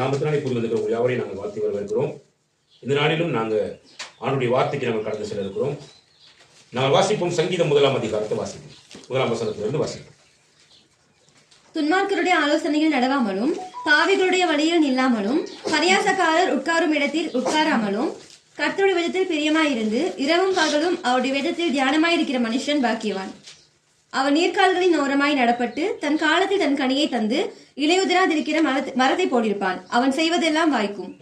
நாமத்தினாலே கூறி வந்திருக்கிற யாவரையும் நாங்கள் வாழ்த்தி வரவேற்கிறோம். இந்த நாளிலும் நாங்கள் ஆண்டுடைய வார்த்தைக்கு நாங்கள் கடந்து செல்ல இருக்கிறோம். நாங்கள் வாசிப்போம் சங்கீதம் 1 அதிகாரத்தை வாசிப்போம். 1 வசனத்திலிருந்து வாசிப்போம். துன்மார்க்கருடைய ஆலோசனையில் நடவாமலும் பாவிகளுடைய வழியில் நில்லாமலும் பரியாசக்காரர் உட்காரும் இடத்தில் உட்காராமலும் கர்த்தருடைய வேதத்தில் பிரியமாயிருந்து இரவும் பகலும் அவருடைய வேதத்தில் தியானமாயிருக்கிற மனுஷன் பாக்கியவான். அவன் நீர்க்கால்களின் ஓரமாய் நடப்பட்டு தன் காலத்தில் தன் கனியை தந்து இலையுதிராதிருக்கிற மரத்தை போடிருப்பான். அவன் செய்வதெல்லாம் வாய்க்கும்.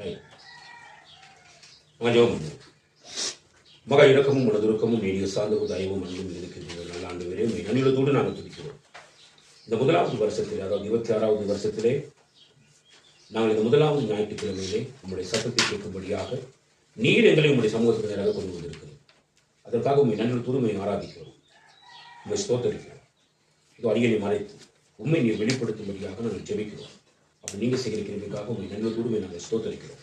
மகா இரக்கமும் மனதுருக்கமும் நீடிய சார்ந்த தயவும் அன்பும் இருக்கின்றீர்கள். நல்ல ஆண்டவரே, நன்னிலத்தோடு நாங்கள் துதிக்கிறோம். இந்த 1வது வருஷத்திலே, அதாவது 26வது வருஷத்திலே, நாங்கள் இந்த 1வது ஞாயிற்றுக்கிழமையிலே உங்களுடைய சத்தத்தை கேட்கும்படியாக நீர் எங்களை உங்களுடைய சமூகத்துக்கு நேராக கொண்டு வந்திருக்கிறோம். அதற்காக உண்மை நன்னிலத்தோடு உண்மை ஆராதிக்கிறோம், உண்மை ஸ்தோத்தரிக்கிறோம். இது அடியனை மறைத்து உண்மை நீர் வெளிப்படுத்தும்படியாக நாங்கள் ஜெபிக்கிறோம். அப்படி நீங்கள் செய்கிற கிழமைக்காக உண்மை நன்னிலத்தோடு நாங்கள் ஸ்தோத்தரிக்கிறோம்.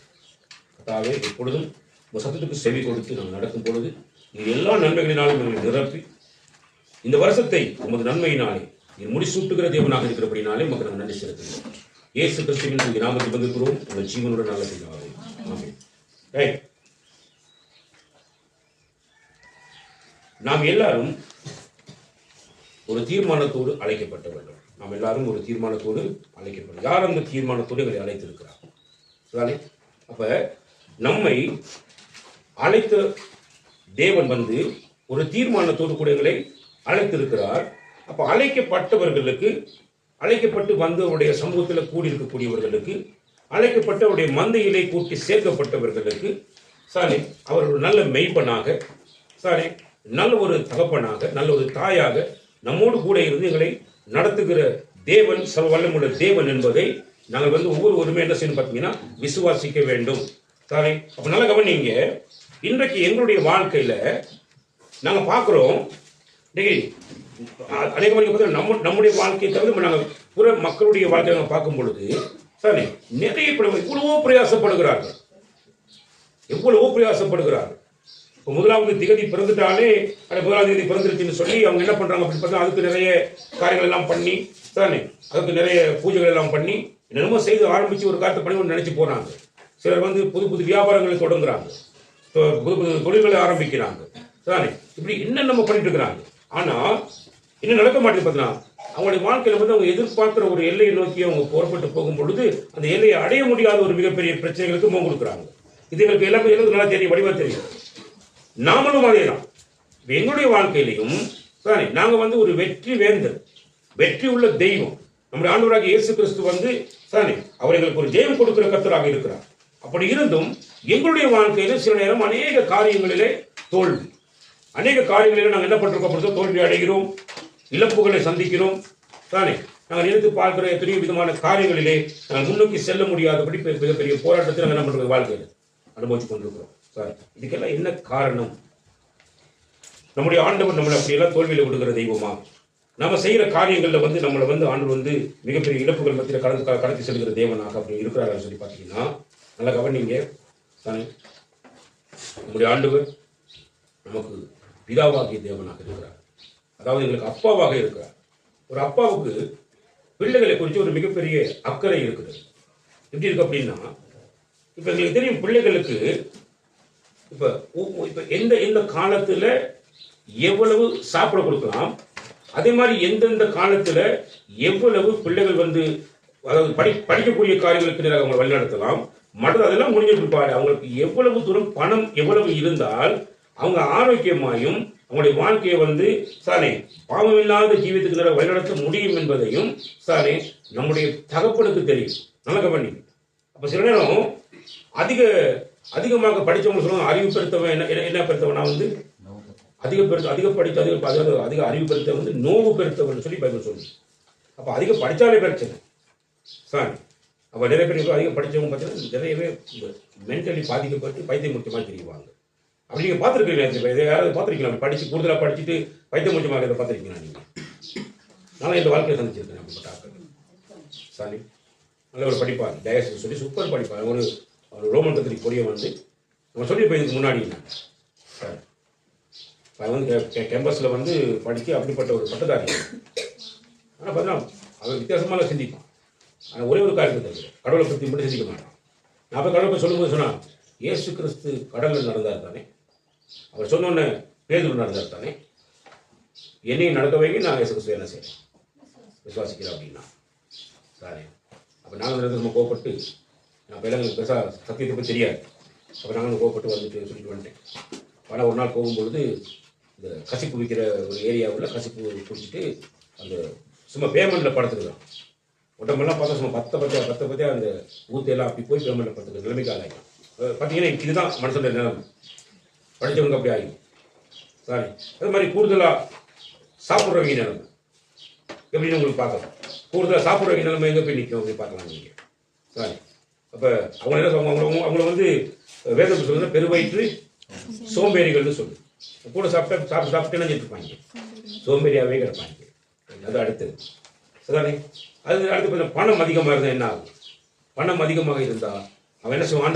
கர்த்தாவே, எப்பொழுதும் உங்கள் சத்தத்துக்கு செவி கொடுத்து நாங்கள் நடக்கும் பொழுது நீர் எல்லா நன்மைகளினாலும் எங்களை நிரப்பி இந்த வருஷத்தை உமது நன்மையினாலே நீர் முடிசூட்டுகிற தேவனாக இருக்கிறபடினாலே உமக்கு நாங்கள் நன்றி செலுத்துகிறோம். இயேசு கிறிஸ்துவின் நாமத்தில் வந்திருக்கிறோம். உங்கள் ஜீவனுடன் நாங்கள் செய்தாவே. ஆமென். நாம் எல்லாரும் ஒரு தீர்மானத்தோடு அழைக்கப்பட்டவர்கள். நாம் எல்லாரும் ஒரு தீர்மானத்தோடு அழைக்கப்பட்டோம். யார் அந்த தீர்மானத்தோடு எங்களை அழைத்திருக்கிறார்? அப்ப நம்மை அழைத்த தேவன் ஒரு தீர்மானத்தோடு கூட எங்களை அழைத்திருக்கிறார். அப்ப அழைக்கப்பட்டவர்களுக்கு, அழைக்கப்பட்டு வந்து அவருடைய சமூகத்தில் கூடியிருக்கக்கூடியவர்களுக்கு, அழைக்கப்பட்ட அவருடைய மந்தையிலே கூட்டி சேர்க்கப்பட்டவர்களுக்கு அவர் ஒரு நல்ல மெய்ப்பனாக, நல்ல ஒரு தகப்பனாக, நல்ல ஒரு தாயாக நம்மோடு கூட இருந்து எங்களை நடத்துகிற தேவன், சர்வ வல்லமுள்ள தேவன் என்பதை நாங்கள் ஒவ்வொருவருமே என்ன செய்யணும் பார்த்தீங்கன்னா விசுவாசிக்க வேண்டும். அப்ப நல்ல கவனிங்க. இன்றைக்கு எங்களுடைய வாழ்க்கையில நாங்க பார்க்கிறோம், நம்முடைய வாழ்க்கையை தவிர நாங்கள் புற மக்களுடைய வாழ்க்கையை நாங்கள் பார்க்கும் பொழுது நிறைய எவ்வளவோ பிரயாசப்படுகிறார்கள், எவ்வளவோ பிரயாசப்படுகிறார்கள். இப்போ 1வது திகதி பிறந்துட்டாலே, 1வது தேதி பிறந்துருச்சுன்னு சொல்லி அவங்க என்ன பண்றாங்க அப்படின்னு பார்த்தா அதுக்கு நிறைய காரியங்கள் எல்லாம் பண்ணி அதுக்கு நிறைய பூஜைகள் எல்லாம் பண்ணி என்னென்னமோ செய்து ஆரம்பிச்சு ஒரு காலத்தை பண்ணி நினைச்சு போறாங்க. சிலர் புது புது வியாபாரங்களை தொடங்குறாங்க, புது புது தொழில்களை ஆரம்பிக்கிறாங்க. இப்படி என்னென்ன பண்ணிட்டு இருக்கிறாங்க. ஆனா என்ன நடக்க மாட்டேங்குது பார்த்தீங்கன்னா, அவங்களுடைய வாழ்க்கையில அவங்க எதிர்பார்க்கிற ஒரு எல்லையை நோக்கி அவங்க புறப்பட்டு போகும் பொழுது அந்த எல்லையை அடைய முடியாத ஒரு மிகப்பெரிய பிரச்சனைகளுக்கு முகம் கொடுக்குறாங்க. இது எங்களுக்கு எல்லாமே நல்லா தெரியும், வடிவா தெரியும். நாமளும் அதேதான். எங்களுடைய வாழ்க்கையிலையும் நாங்க ஒரு வெற்றி வேந்தர், வெற்றி உள்ள தெய்வம் நம்முடைய ஆண்டவராகிய இயேசு கிறிஸ்து அவர் எங்களுக்கு ஒரு ஜெயம் கொடுக்கிற கர்த்தராக இருக்கிறார். அப்படி இருந்தும் எங்களுடைய வாழ்க்கையில சில நேரம் அநேக காரியங்களிலே தோல்வி, அநேக காரியங்களிலே நாங்கள் என்ன பண்றோம், தோல்வி அடைகிறோம், இழப்புகளை சந்திக்கிறோம். நாங்கள் நினைத்து பார்க்கிற எத்தனையோ விதமான காரியங்களிலே நாங்கள் முன்னோக்கி செல்ல முடியாதபடி மிகப்பெரிய போராட்டத்தை நாங்கள் என்ன பண்றோம், வாழ்க்கையில் அனுபவிச்சு கொண்டிருக்கிறோம். இதுக்கெல்லாம் என்ன காரணம்? நம்முடைய ஆண்டவர் நம்மளை அப்படியெல்லாம் தோல்வியில விடுகிற தெய்வமா? நம்ம செய்யற காரியங்கள்ல நம்மளை ஆண்டு மிகப்பெரிய இழப்புகள் மத்தியில் கடத்தி செல்கிற தேவனாக அப்படி இருக்கிறார்கள் சொல்லி பார்த்தீங்கன்னா நல்லா கவனிங்க. நம்முடைய ஆண்டவர் நமக்கு பிதாவாகிய தேவனாக இருக்கிறார், அதாவது எங்களுக்கு அப்பாவாக இருக்கிறார். ஒரு அப்பாவுக்கு பிள்ளைகளை குறித்து ஒரு மிகப்பெரிய அக்கறை இருக்குது. எப்படி இருக்கு அப்படின்னா, இப்ப எங்களுக்கு தெரியும் பிள்ளைகளுக்கு இப்ப எந்த காலத்துல எவ்வளவு சாப்பிட கொடுக்கலாம், அதே மாதிரி எந்தெந்த காலத்துல எவ்வளவு பிள்ளைகள் அதாவது படிக்கக்கூடிய காரியங்களுக்கு நேராக அவங்களை வழிநடத்தலாம். மற்ற அதெல்லாம் முடிஞ்ச பிற்பாடு அவங்களுக்கு எவ்வளவு தூரம் பணம் எவ்வளவு இருந்தால் அவங்க ஆரோக்கியமாயும் அவங்களுடைய வாழ்க்கையை பாவமில்லாத ஜீவியத்துக்கு நேராக வழிநடத்த முடியும் என்பதையும் நம்முடைய தகப்பனுக்கு தெரியும். நல்ல கவனி. அப்ப சில நேரம் அதிகமாக படித்தவங்க சொல்லுவாங்க, அறிவு பெருத்தவன் என்ன பெருத்தவனா அதிக படித்த அதிக அறிவு பெருத்தவன் நோவு பெருத்தவன் சொல்லி பைபிள் சொல்லுது. அப்ப அதிக படித்தாலே பிரச்சனை. அப்ப நிறைய பேர் அதிக படித்தவங்க பார்த்தீங்கன்னா நிறையவே மென்டலி பாதிக்கப்பட்டு பைத்தியம் முக்கியமாக தெரியுவாங்க. அப்படி நீங்க பார்த்துருக்கீங்களா? இதை யாராவது பார்த்துருக்கீங்களா? படிச்சு கூடுதலாக படிச்சுட்டு பைத்தியம் முக்கியமாக இதை பார்த்துருக்கீங்களா? நீங்க நான் இந்த வாழ்க்கையை சந்திச்சிருக்கேன். அப்படிப்பட்ட ஆட்கள் நல்ல ஒரு படிப்பார், டயஸ் சொல்லி சூப்பர் படிப்பார். ஒரு ரோமன் கத்திரிக்கு பொரிய நம்ம சொல்லி போயதுக்கு முன்னாடி கேம்பஸில் படித்து அப்படிப்பட்ட ஒரு பட்டதாரி. ஆனால் பார்த்தீங்கன்னா அவர் வித்தியாசமாக சிந்திப்பான். ஆனால் ஒரே ஒரு காரியத்தை தவிர கடவுளை பற்றி மட்டும் சிந்திக்க மாட்டான். நான் போய் கடவுளை போய் சொல்லும்போது சொன்னால் இயேசு கிறிஸ்து கடலில் நடந்தார் தானே, அவர் சொன்னோன்னே பேதுரு நடந்தார் தானே, என்னையும் நடக்க வைங்க, நான் இயேசு கிறிஸ்து என்ன செய்யறேன் விசுவாசிக்கிறேன் அப்படின்னா சாரி. அப்போ நாங்கள் நம்ம கோப்பட்டு நான் இப்போ எங்களுக்கு பெருசாக சத்தியத்தை பற்றி தெரியாது. அப்போ நாங்கள் கோப்பட்டு வந்துட்டு சொல்லிட்டு வந்துட்டேன். ஆனால் ஒரு நாள் போகும்பொழுது இந்த கசிப்பு விற்கிற ஒரு ஏரியாவில் கசிப்பு குடிச்சிட்டு அந்த சும்மா பேமெண்ட்டில் படுத்துக்குதான் உடம்பெல்லாம் பார்த்தா சும்மா பத்த அந்த ஊத்தையெல்லாம் அப்படி போய் பேமெண்ட்டில் படுத்துக்கிற நிலைமைக்கு ஆகிடும். பார்த்தீங்கன்னா இதுதான் மனுஷனுடைய நிலைமை. படித்தவங்க அப்படி ஆகிடும் சாரி. அது மாதிரி கூடுதலாக சாப்பிட்றவங்க நிலைமை எப்படின்னு உங்களுக்கு பார்க்கலாம். கூடுதலாக சாப்பிட்றவங்க நிலைமை எங்கே போய் நிற்கும் அப்படின்னு பார்க்கலாம் நீங்கள் சாரி. அப்போ அவங்க என்ன சொல்லுவாங்க, அவங்கள வந்து வேதம் சொல்லுங்க பெருவயிற்று சோம்பேறிகள்னு சொல்லு. கூட சாப்பிட்டு என்ன செஞ்சுருப்பாங்க, சோம்பேறியாகவே கிடப்பாங்க. அது அடுத்தது சரிதானே. அது அடுத்து கொஞ்சம் பணம் அதிகமாக இருந்தால் என்ன ஆகும், பணம் அதிகமாக இருந்தால் அவன் என்ன செய்வான்,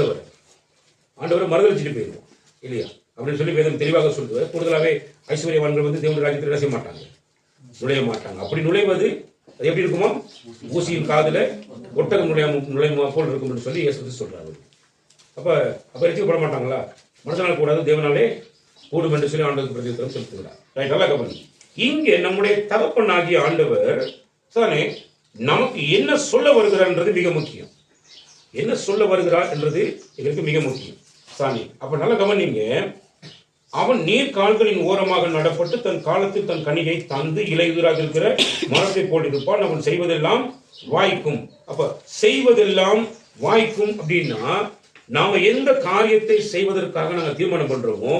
ஆண்டவரை மறுதளிச்சுட்டு போயிடுவான் இல்லையா அப்படின்னு சொல்லி வேதம் தெளிவாக சொல்லுவார். கூடுதலாகவே ஐஸ்வர்யவான்கள் வந்து தேவனுடைய ராஜ்யத்தில் என்ன செய்ய மாட்டாங்க, நுழைய மாட்டாங்க. அப்படி நுழைவது அது எப்படி இருக்குமோ, ஊசியின் காதில் ஒட்டகம் நுழையுமா போல் இருக்கும்னு சொல்லி இயேசு சொல்றாரு. அப்போ ரசிக்கப்பட மாட்டாங்களா, மனுஷனால் கூடாது தேவனாலே கூடும் என்று சொல்லி ஆண்டவருக்கு பிரதித்திரம் செலுத்துகிறார். ரைட், நல்லா கவனி. இங்கே நம்முடைய தகப்பனாகிய ஆண்டவர் தானே நமக்கு என்ன சொல்ல வருகிறார் என்றது மிக முக்கியம். என்ன சொல்ல வருகிறார் என்றது எங்களுக்கு மிக முக்கியம் சாமி. அப்ப நல்ல கவனிங்க. அவன் நீர் கால்களின் ஓரமாக நடப்பட்டு தன் காலத்தில் தன் கனியை தந்து இலையுதிராக இருக்கிற மரத்தை போட்டிருப்பான். அவன் செய்வதெல்லாம் வாய்க்கும். அப்ப செய்வதெல்லாம் வாய்க்கும் அப்படின்னா நாம எந்த காரியத்தை செய்வதற்காக நாங்க தீர்மானம் பண்றோமோ,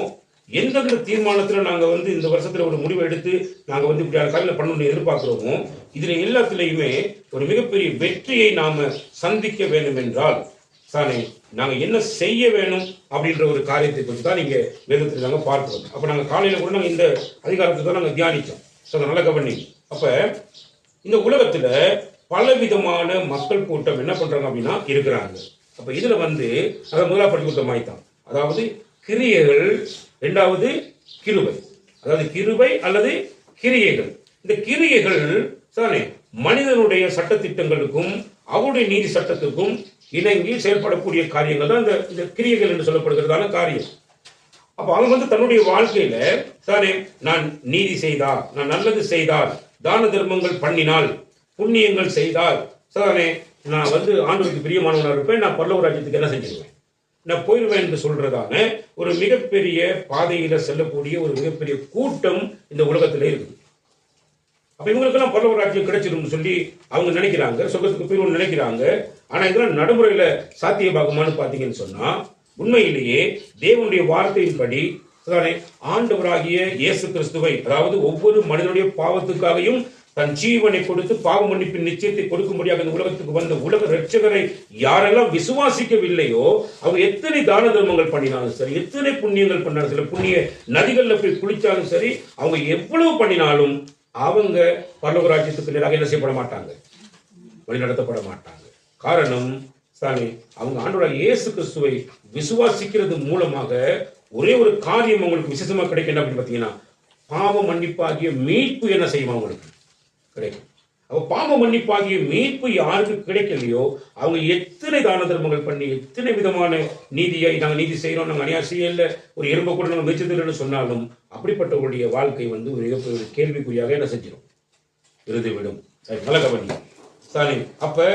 எந்தெந்த தீர்மானத்துல நாங்க வந்து இந்த வருஷத்துல ஒரு முடிவை எடுத்து நாங்க வந்து இப்படி காலையில் பண்ணணும்னு எதிர்பார்க்கிறோமோ, இதுல எல்லாத்துலயுமே ஒரு மிகப்பெரிய வெற்றியை நாம சந்திக்க வேண்டும் என்றால் தானே நாங்க என்ன செய்ய வேணும் அப்படின்ற ஒரு காரியத்தை பற்றி தான் நீங்க வேதத்தில் நாங்க பார்க்கிறோம். அப்ப நாங்க காலையில கூட நாங்க இந்த அதிகாரத்தை தான் நாங்க தியானிச்சோம். நல்ல கவனி. அப்ப இந்த உலகத்துல பலவிதமான மக்கள் கூட்டம் என்ன பண்றாங்க அப்படின்னா இருக்கிறாங்க. அப்ப இதுல வந்து அதை முதலா படி கொடுத்த மாதிரி தான், அதாவது கிரியைகள், இரண்டாவது கிருபை. அதாவது கிருபை அல்லது கிரியைகள். இந்த கிரியைகள் தானே மனிதனுடைய சட்டத்திட்டங்களுக்கும் அவருடைய நீதி சட்டத்துக்கும் இணங்கி செயல்படக்கூடிய காரியங்கள் தான் இந்த கிரியைகள் என்று சொல்லப்படுகிறதான காரியம். அப்ப அவங்க வந்து தன்னுடைய வாழ்க்கையில தானே நான் நீதி செய்தால், நான் நல்லது செய்தால், தான தர்மங்கள் பண்ணினால், புண்ணியங்கள் செய்தால் தானே நான் வந்து ஆண்டவருக்கு பிரியமானவனாக இருப்பேன், நான் பரலோக ராஜ்யத்துக்கு என்ன செஞ்சிருவேன், நான் போயிடுவேன் என்று சொல்றதான ஒரு மிகப்பெரிய பாதையில செல்லக்கூடிய ஒரு மிகப்பெரிய கூட்டம் இந்த உலகத்துல இருக்குது. அப்ப இவங்களுக்கெல்லாம் பரலோக ராஜ்யம் கிடைச்சிடும் சொல்லி அவங்க நினைக்கிறாங்க, சொர்க்கத்துக்கு போயிடுவோம்னு நினைக்கிறாங்க. ஆனா இதெல்லாம் நடைமுறையில சாத்தியமாகுமான்னு பாத்தீங்கன்னு சொன்னா உண்மையிலேயே தேவனுடைய வார்த்தையின்படி ஆண்டவராகிய இயேசு கிறிஸ்துவை, அதாவது ஒவ்வொரு மனிதனுடைய பாவத்துக்காகவும் தன் ஜீவனை கொடுத்து பாவ மன்னிப்பின் நிச்சயத்தை கொடுக்கும்படியாக இந்த உலகத்துக்கு வந்த உலக ரட்சகரை யாரெல்லாம் விசுவாசிக்கவில்லையோ அவங்க எத்தனை தான தர்மங்கள் பண்ணினாலும் சரி, எத்தனை புண்ணியங்கள் பண்ணாலும் சரி, புண்ணிய நதிகள்ல போய் குளிச்சாலும் சரி, அவங்க எவ்வளவு பண்ணினாலும் அவங்க பரலோக ராஜ்யத்துக்கு நேராக என்ன செய்யப்பட மாட்டாங்க, வழிநடத்தப்பட மாட்டாங்க. காரணம் தானே அவங்க ஆண்டவராகிய இயேசு கிறிஸ்துவை விசுவாசிக்கிறது மூலமாக ஒரே ஒரு காரியம் அவங்களுக்கு விசேஷமா கிடைக்கும் அப்படின்னு பாத்தீங்கன்னா, பாவ மன்னிப்பாகிய மீட்பு என்ன செய்யும் அவங்களுக்கு கிடைக்கும். அப்ப பாவ மன்னிப்பாகிய மீட்பு யாருக்கு கிடைக்கலையோ அவங்க எத்தனை தான தர்மங்கள் பண்ணி எத்தனை விதமான நீதியை நாங்கள் நீதி செய்யறோம், நாங்கள் அநியாயம் செய்யல, ஒரு எறும்பை கூட நாங்கள் மிச்சத்தில்லைன்னு சொன்னாலும் அப்படிப்பட்டவருடைய வாழ்க்கை வந்து ஒரு மிகப்பெரிய கேள்விக்குறியாக என்ன செஞ்சிடும், இறுதிவிடும். நல்ல கவனி சாரி. அப்ப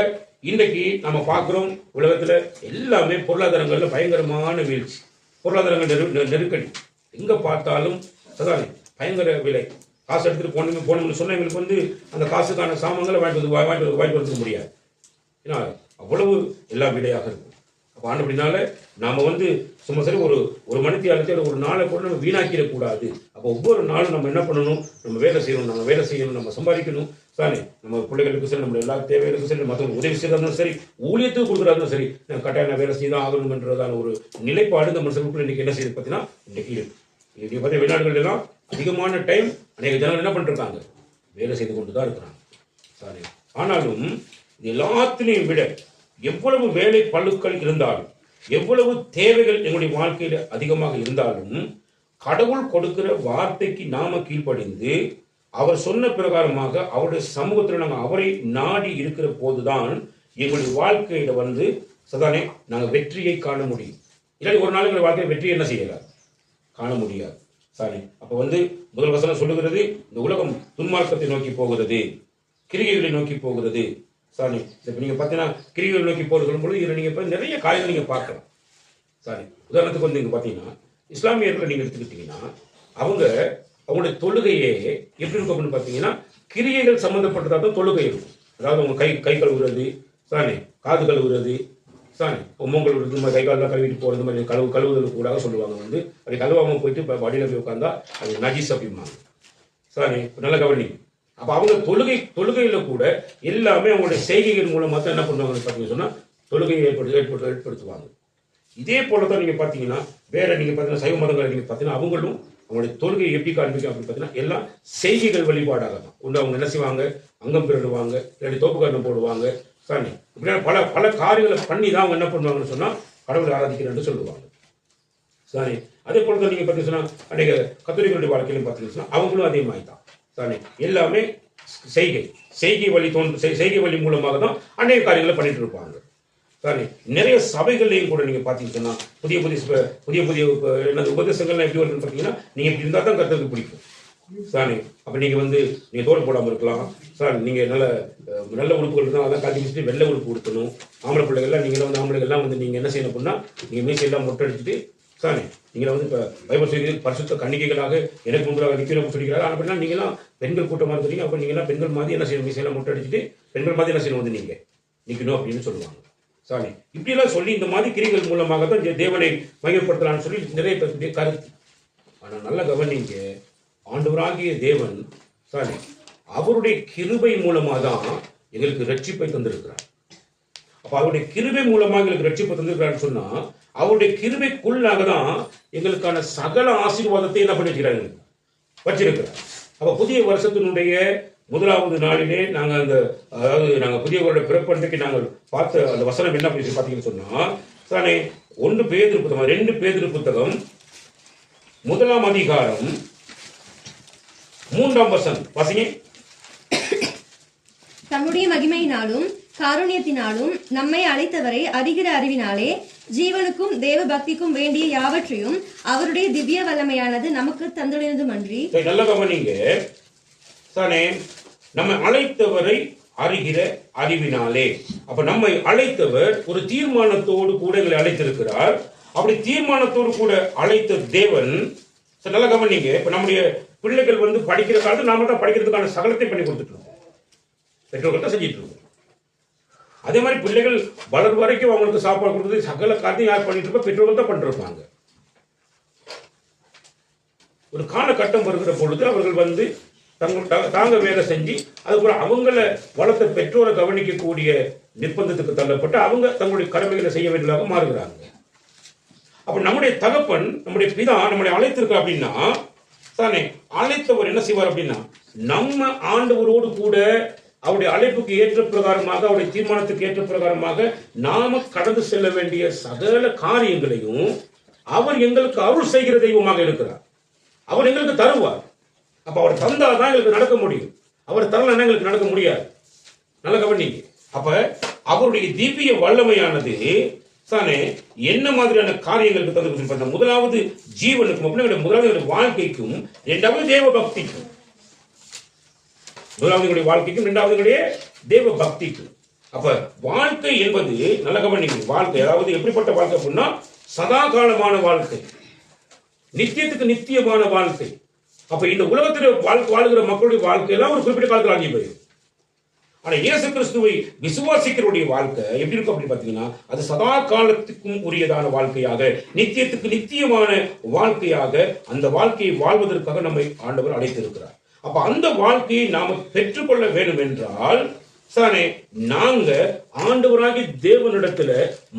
இன்றைக்கு நம்ம பார்க்கிறோம் உலகத்துல எல்லாமே பொருளாதாரங்கள்ல பயங்கரமான வீழ்ச்சி, பொருளாதாரங்கள் நெருக்கடி, எங்க பார்த்தாலும் சதானே பயங்கர விலை. காசு எடுத்துட்டு போனோம்னு சொன்னா எங்களுக்கு வந்து அந்த காசுக்கான சாமான்களை வாங்கிட்டு வரதுக்க முடியாது. ஏன்னா அவ்வளவு எல்லா விலையாக இருக்கும். அப்ப அப்படினால நாம வந்து சும்மா சரி ஒரு மணித்தியாலத்தை ஒரு நாளை கூட நம்ம வீணாக்கிடக்கூடாது. அப்போ ஒவ்வொரு நாளும் நம்ம என்ன பண்ணணும், நம்ம வேலை செய்யணும், நம்ம சம்பாதிக்கணும் தானே. நம்ம பிள்ளைகளுக்கு சரி, நம்ம எல்லா தேவைகளுக்கும் சரி, மற்றவங்க உதவி செய்யறதும் சரி, ஊழியத்துக்கு கொடுக்குறாலும் சரி, நான் கட்டாயம் வேலை செய்தான் ஆகணும் என்றதான ஒரு நிலைப்பாடு இந்த மனுஷனுக்குள்ள இன்னைக்கு என்ன செய்யுது பார்த்தீங்கன்னா இன்னைக்கு இருக்கு. பார்த்தீங்கன்னா வெளிநாடுகள் எல்லாம் அதிகமான டைம் அநேக ஜனங்கள் என்ன பண்ணிருக்காங்க, வேலை செய்து கொண்டு தான் இருக்கிறாங்க சாரி. ஆனாலும் இது எல்லாத்திலையும் விட எவ்வளவு வேலை பளுக்கள் இருந்தாலும், எவ்வளவு தேவைகள் எங்களுடைய வாழ்க்கையில அதிகமாக இருந்தாலும், கடவுள் கொடுக்கிற வார்த்தைக்கு நாம கீழ்ப்படிந்து அவர் சொன்ன பிரகாரமாக அவருடைய சமூகத்தில் நாங்கள் அவரை நாடி இருக்கிற போதுதான் எங்களுடைய வாழ்க்கையில வந்து சதானே நாங்கள் வெற்றியை காண முடியும். இல்லாட்டி ஒரு நாள் எங்களுடைய வாழ்க்கையில் வெற்றி என்ன செய்யலாம், காண முடியாது. சாரி, அப்போ வந்து முதல் வசனம் சொல்லுகிறது, இந்த உலகம் துன்மார்க்கத்தை நோக்கி போகிறது, கிரிகைகளை நோக்கி போகிறது. சாரி, இப்போ நீங்கள் பார்த்தீங்கன்னா கிரிகைகளை நோக்கி போகிறது சொல்லும்போது இதில் நீங்கள் இப்போ நிறைய காரியங்கள் நீங்கள் பார்க்கலாம். சாரி, உதாரணத்துக்கு வந்து இங்கே பார்த்தீங்கன்னா இஸ்லாமியர்களை நீங்கள் எடுத்துக்கிட்டீங்கன்னா அவங்களுடைய தொழுகையே எப்படி இருக்கும் அப்படின்னு பார்த்தீங்கன்னா கிரியைகள் சம்மந்தப்பட்டதாக தான் தொழுகை இருக்கும். அதாவது அவங்க கை கழுவுறது, சாணி காது கழுவுறது, சாணி பொங்கல் விடுறது, மாதிரி கை காலெல்லாம் கழுவிட்டு போகிறது, மாதிரி கழுவுதல் கூட சொல்லுவாங்க. வந்து அப்படி கழுவாமல் போயிட்டு இப்போ வடியில் போய் உட்காந்தா அது நஜீஸ் அப்படிம்பாங்க. சாணி நல்ல கவனி. அப்போ அவங்க தொழுகையில் கூட எல்லாமே அவங்களுடைய செய்கைகள் மூலமாக தான் என்ன பண்ணுவாங்கன்னு பார்த்தீங்கன்னு சொன்னால் தொழுகையை ஏற்படுத்துவாங்க. இதே போல தான் நீங்கள் பார்த்தீங்கன்னா வேற நீங்கள் பார்த்தீங்கன்னா சைவ மதங்களை நீங்கள் பார்த்தீங்கன்னா அவங்களும் அவங்களுடைய தொழுகையை எப்படி காண்பிக்கும் அப்படின்னு பார்த்தீங்கன்னா எல்லாம் செய்கைகள் வழிபாடாக தான் உண்டு. அவங்க என்ன செய்வாங்க, அங்கம் பிறடுவாங்க, இல்லாட்டி தோப்புக்காரணம் போடுவாங்க, சாணி இப்படியான பல பல காரியங்களை பண்ணி தான் அவங்க என்ன பண்ணுவாங்கன்னு சொன்னால் கடவுளை ஆராதிக்கிறேன்னு சொல்லுவாங்க. சாணி அதே போல தான் நீங்கள் பார்த்தீங்கன்னா அன்றைய கத்தோலிக்கர்களுடைய வாழ்க்கையிலும் பார்த்தீங்கன்னா அவங்களும் அதே மாதிரி தான். சாணி எல்லாமே செய்கை வழி மூலமாக தான் அநேக காரியங்களை பண்ணிட்டு இருப்பாங்க. சாரி, நிறைய சபைகள்லையும் கூட நீங்க பாத்தீங்கன்னா புதிய என்னது உபதேசங்கள்லாம் எப்படி வருதுன்னு பார்த்தீங்கன்னா நீங்க இப்படி இருந்தால் தான் கருத்துக்கு பிடிக்கும். சாரி, அப்ப நீங்க வந்து நீங்க தோடு போடாமல் இருக்கலாம். சார் நீங்க நல்ல உறுப்புகள் இருந்தால் அதெல்லாம் காட்டி வச்சுட்டு வெள்ளை உறுப்பு கொடுக்கணும். ஆம்பளை பிள்ளைகள்லாம் நீங்க வந்து ஆம்பளைகள்லாம் வந்து நீங்க என்ன செய்யணும் அப்படின்னா நீங்க மீசையெல்லாம் மொட்டை அடிச்சுட்டு சாரி நீங்க வந்து இப்போ பைபிள் செய்தி பரிசுத்த கன்னிகைகளாக எனக்கு முன்பாக நிற்கிறோம் சொல்லிக்கிறாரு. அப்படின்னா நீங்களாம் பெண்கள் கூட்டமாக இருக்கிறீங்க. அப்போ நீங்களாம் பெண்கள் மாதிரி என்ன செய்யணும், மீசையெல்லாம் மொட்டை அடிச்சுட்டு பெண்கள் மாதிரி என்ன செய்யணும் வந்து நீங்க நிற்கணும் அப்படின்னு சொல்லுவாங்க. சாரி இப்படியெல்லாம் சொல்லி இந்த மாதிரி கிரிகள் மூலமாக தான் தேவனை மையப்படுத்தலாம்னு சொல்லி நிறைய பேருடைய கருத்து. ஆனால் நல்ல கவனிங்க, ஆண்டவராகிய தேவன் சாரி அவருடைய கிருபை மூலமாக தான் எங்களுக்கு ரட்சிப்பை தந்திருக்கிறார். அப்ப அவருடைய கிருபை மூலமாக எங்களுக்கு ரட்சிப்பை தந்திருக்கிறான்னு சொன்னா அவருடைய கிருபைக்குள்ளாக தான் எங்களுக்கான சகல ஆசீர்வாதத்தை என்ன பண்ணிருக்கிறாங்க வச்சிருக்கிறார். அப்ப புதிய வருஷத்தினுடைய முதலாவது நாளிலே நாங்கள் புதிய வருட பிறப்பன்றைக்கு நாங்கள் பார்த்த அந்த வசனம் என்ன பண்ணி பார்த்தீங்கன்னு சொன்னா தானே 2 பேதுரு புத்தகம் 1 அதிகாரம் 3 வசனம் வாசிங்க. தம்முடைய மகிமையினாலும் காருண்யத்தினாலும் நம்மை அழைத்தவரை அறிகிற அறிவினாலே ஜீவனுக்கும் தேவ பக்திக்கும் வேண்டிய யாவற்றையும் அவருடைய திவ்ய வல்லமையானது நமக்கு தந்துள்ளதுமன்றி. நல்ல கவனிங்க தானே, நம்மை அழைத்தவரை அறிகிற அறிவினாலே. அப்ப நம்மை அழைத்தவர் ஒரு தீர்மானத்தோடு கூட எங்களை அழைத்திருக்கிறார். அப்படி தீர்மானத்தோடு கூட அழைத்த தேவன் நல்ல கவனிங்க. இப்ப நம்முடைய பிள்ளைகள் வந்து படிக்கிற காலத்தில் நாம தான் படிக்கிறதுக்கான சகலத்தை பண்ணி கொடுத்துட்டு இருக்கோம், பெற்றோர்கள் தான் செஞ்சிட்டு இருக்கோம். அதே மாதிரி பிள்ளைகள் வளர் வரைக்கும் அவங்களுக்கு சாப்பாடு கொடுக்குறது சகல காரியத்தையும் யார் பண்ணிட்டு இருப்போம், பெற்றோர்கள் தான் பண்ணிருப்பாங்க. ஒரு காலகட்டம் வருகிற பொழுது அவர்கள் வந்து தாங்க வேலை செஞ்சு அதுக்கப்புறம் அவங்கள வளர்த்த பெற்றோரை கவனிக்கக்கூடிய நிர்பந்தத்துக்கு தள்ளப்பட்டு அவங்க தங்களுடைய கடமைகளை செய்ய வேண்டியதாக மாறுகிறாங்க. அப்ப நம்முடைய தகப்பன், நம்முடைய பிதா நம்முடைய அழைத்திருக்க அப்படின்னா தானே அழைத்தவர் என்ன செய்வார் அப்படின்னா நம்ம ஆண்டவரோடு கூட அவருடைய அழைப்புக்கு ஏற்ற பிரகாரமாக அவருடைய தீர்மானத்துக்கு ஏற்ற பிரகாரமாக நாம கடந்து செல்ல வேண்டிய சகல காரியங்களையும் அவர் எங்களுக்கு அருள் செய்கிற தெய்வமாக இருக்கிறார். அவர் எங்களுக்கு தருவார். அப்ப அவர் தந்தாதான் எங்களுக்கு நடக்க முடியும், அவர் தரலன்னா எங்களுக்கு நடக்க முடியாது. நல்ல கவனிங்க. அப்ப அவருடைய திவ்ய வல்லமையானது தானே என்ன மாதிரியான காரியங்களுக்கு தந்து, முதலாவது ஜீவனுக்கும், முதலாவது வாழ்க்கைக்கும், இரண்டாவது தேவ பக்திக்கும், முதலாவது வாழ்க்கைக்கும் இரண்டாவது தேவ பக்திக்கும். அப்ப வாழ்க்கை என்பது நல்ல கவனிங்க, வாழ்க்கை அதாவது எப்படிப்பட்ட வாழ்க்கை அப்படின்னா சதா காலமான வாழ்க்கை, நித்தியத்துக்கு நித்தியமான வாழ்க்கை. அப்ப இந்த உலகத்தில் வாழ்கிற மக்களுடைய வாழ்க்கையெல்லாம் ஒரு குறிப்பிட்ட காலத்தில் ஆகி போயிடும். ஆனா இயேசு கிறிஸ்துவை விசுவாசிக்கிறவருடைய வாழ்க்கை எப்படி இருக்கும் அப்படின்னு பாத்தீங்கன்னா அது சதா காலத்துக்கும் உரியதான வாழ்க்கையாக, நித்தியத்துக்கு நித்தியமான வாழ்க்கையாக, அந்த வாழ்க்கையை வாழ்வதற்காக நம்மை ஆண்டவர் அழைத்திருக்கிறார். அப்ப அந்த வாழ்க்கையை நாம பெற்றுக்கொள்ள வேண்டும் என்றால் சானே நாங்க ஆண்டவராகி தேவனிடத்துல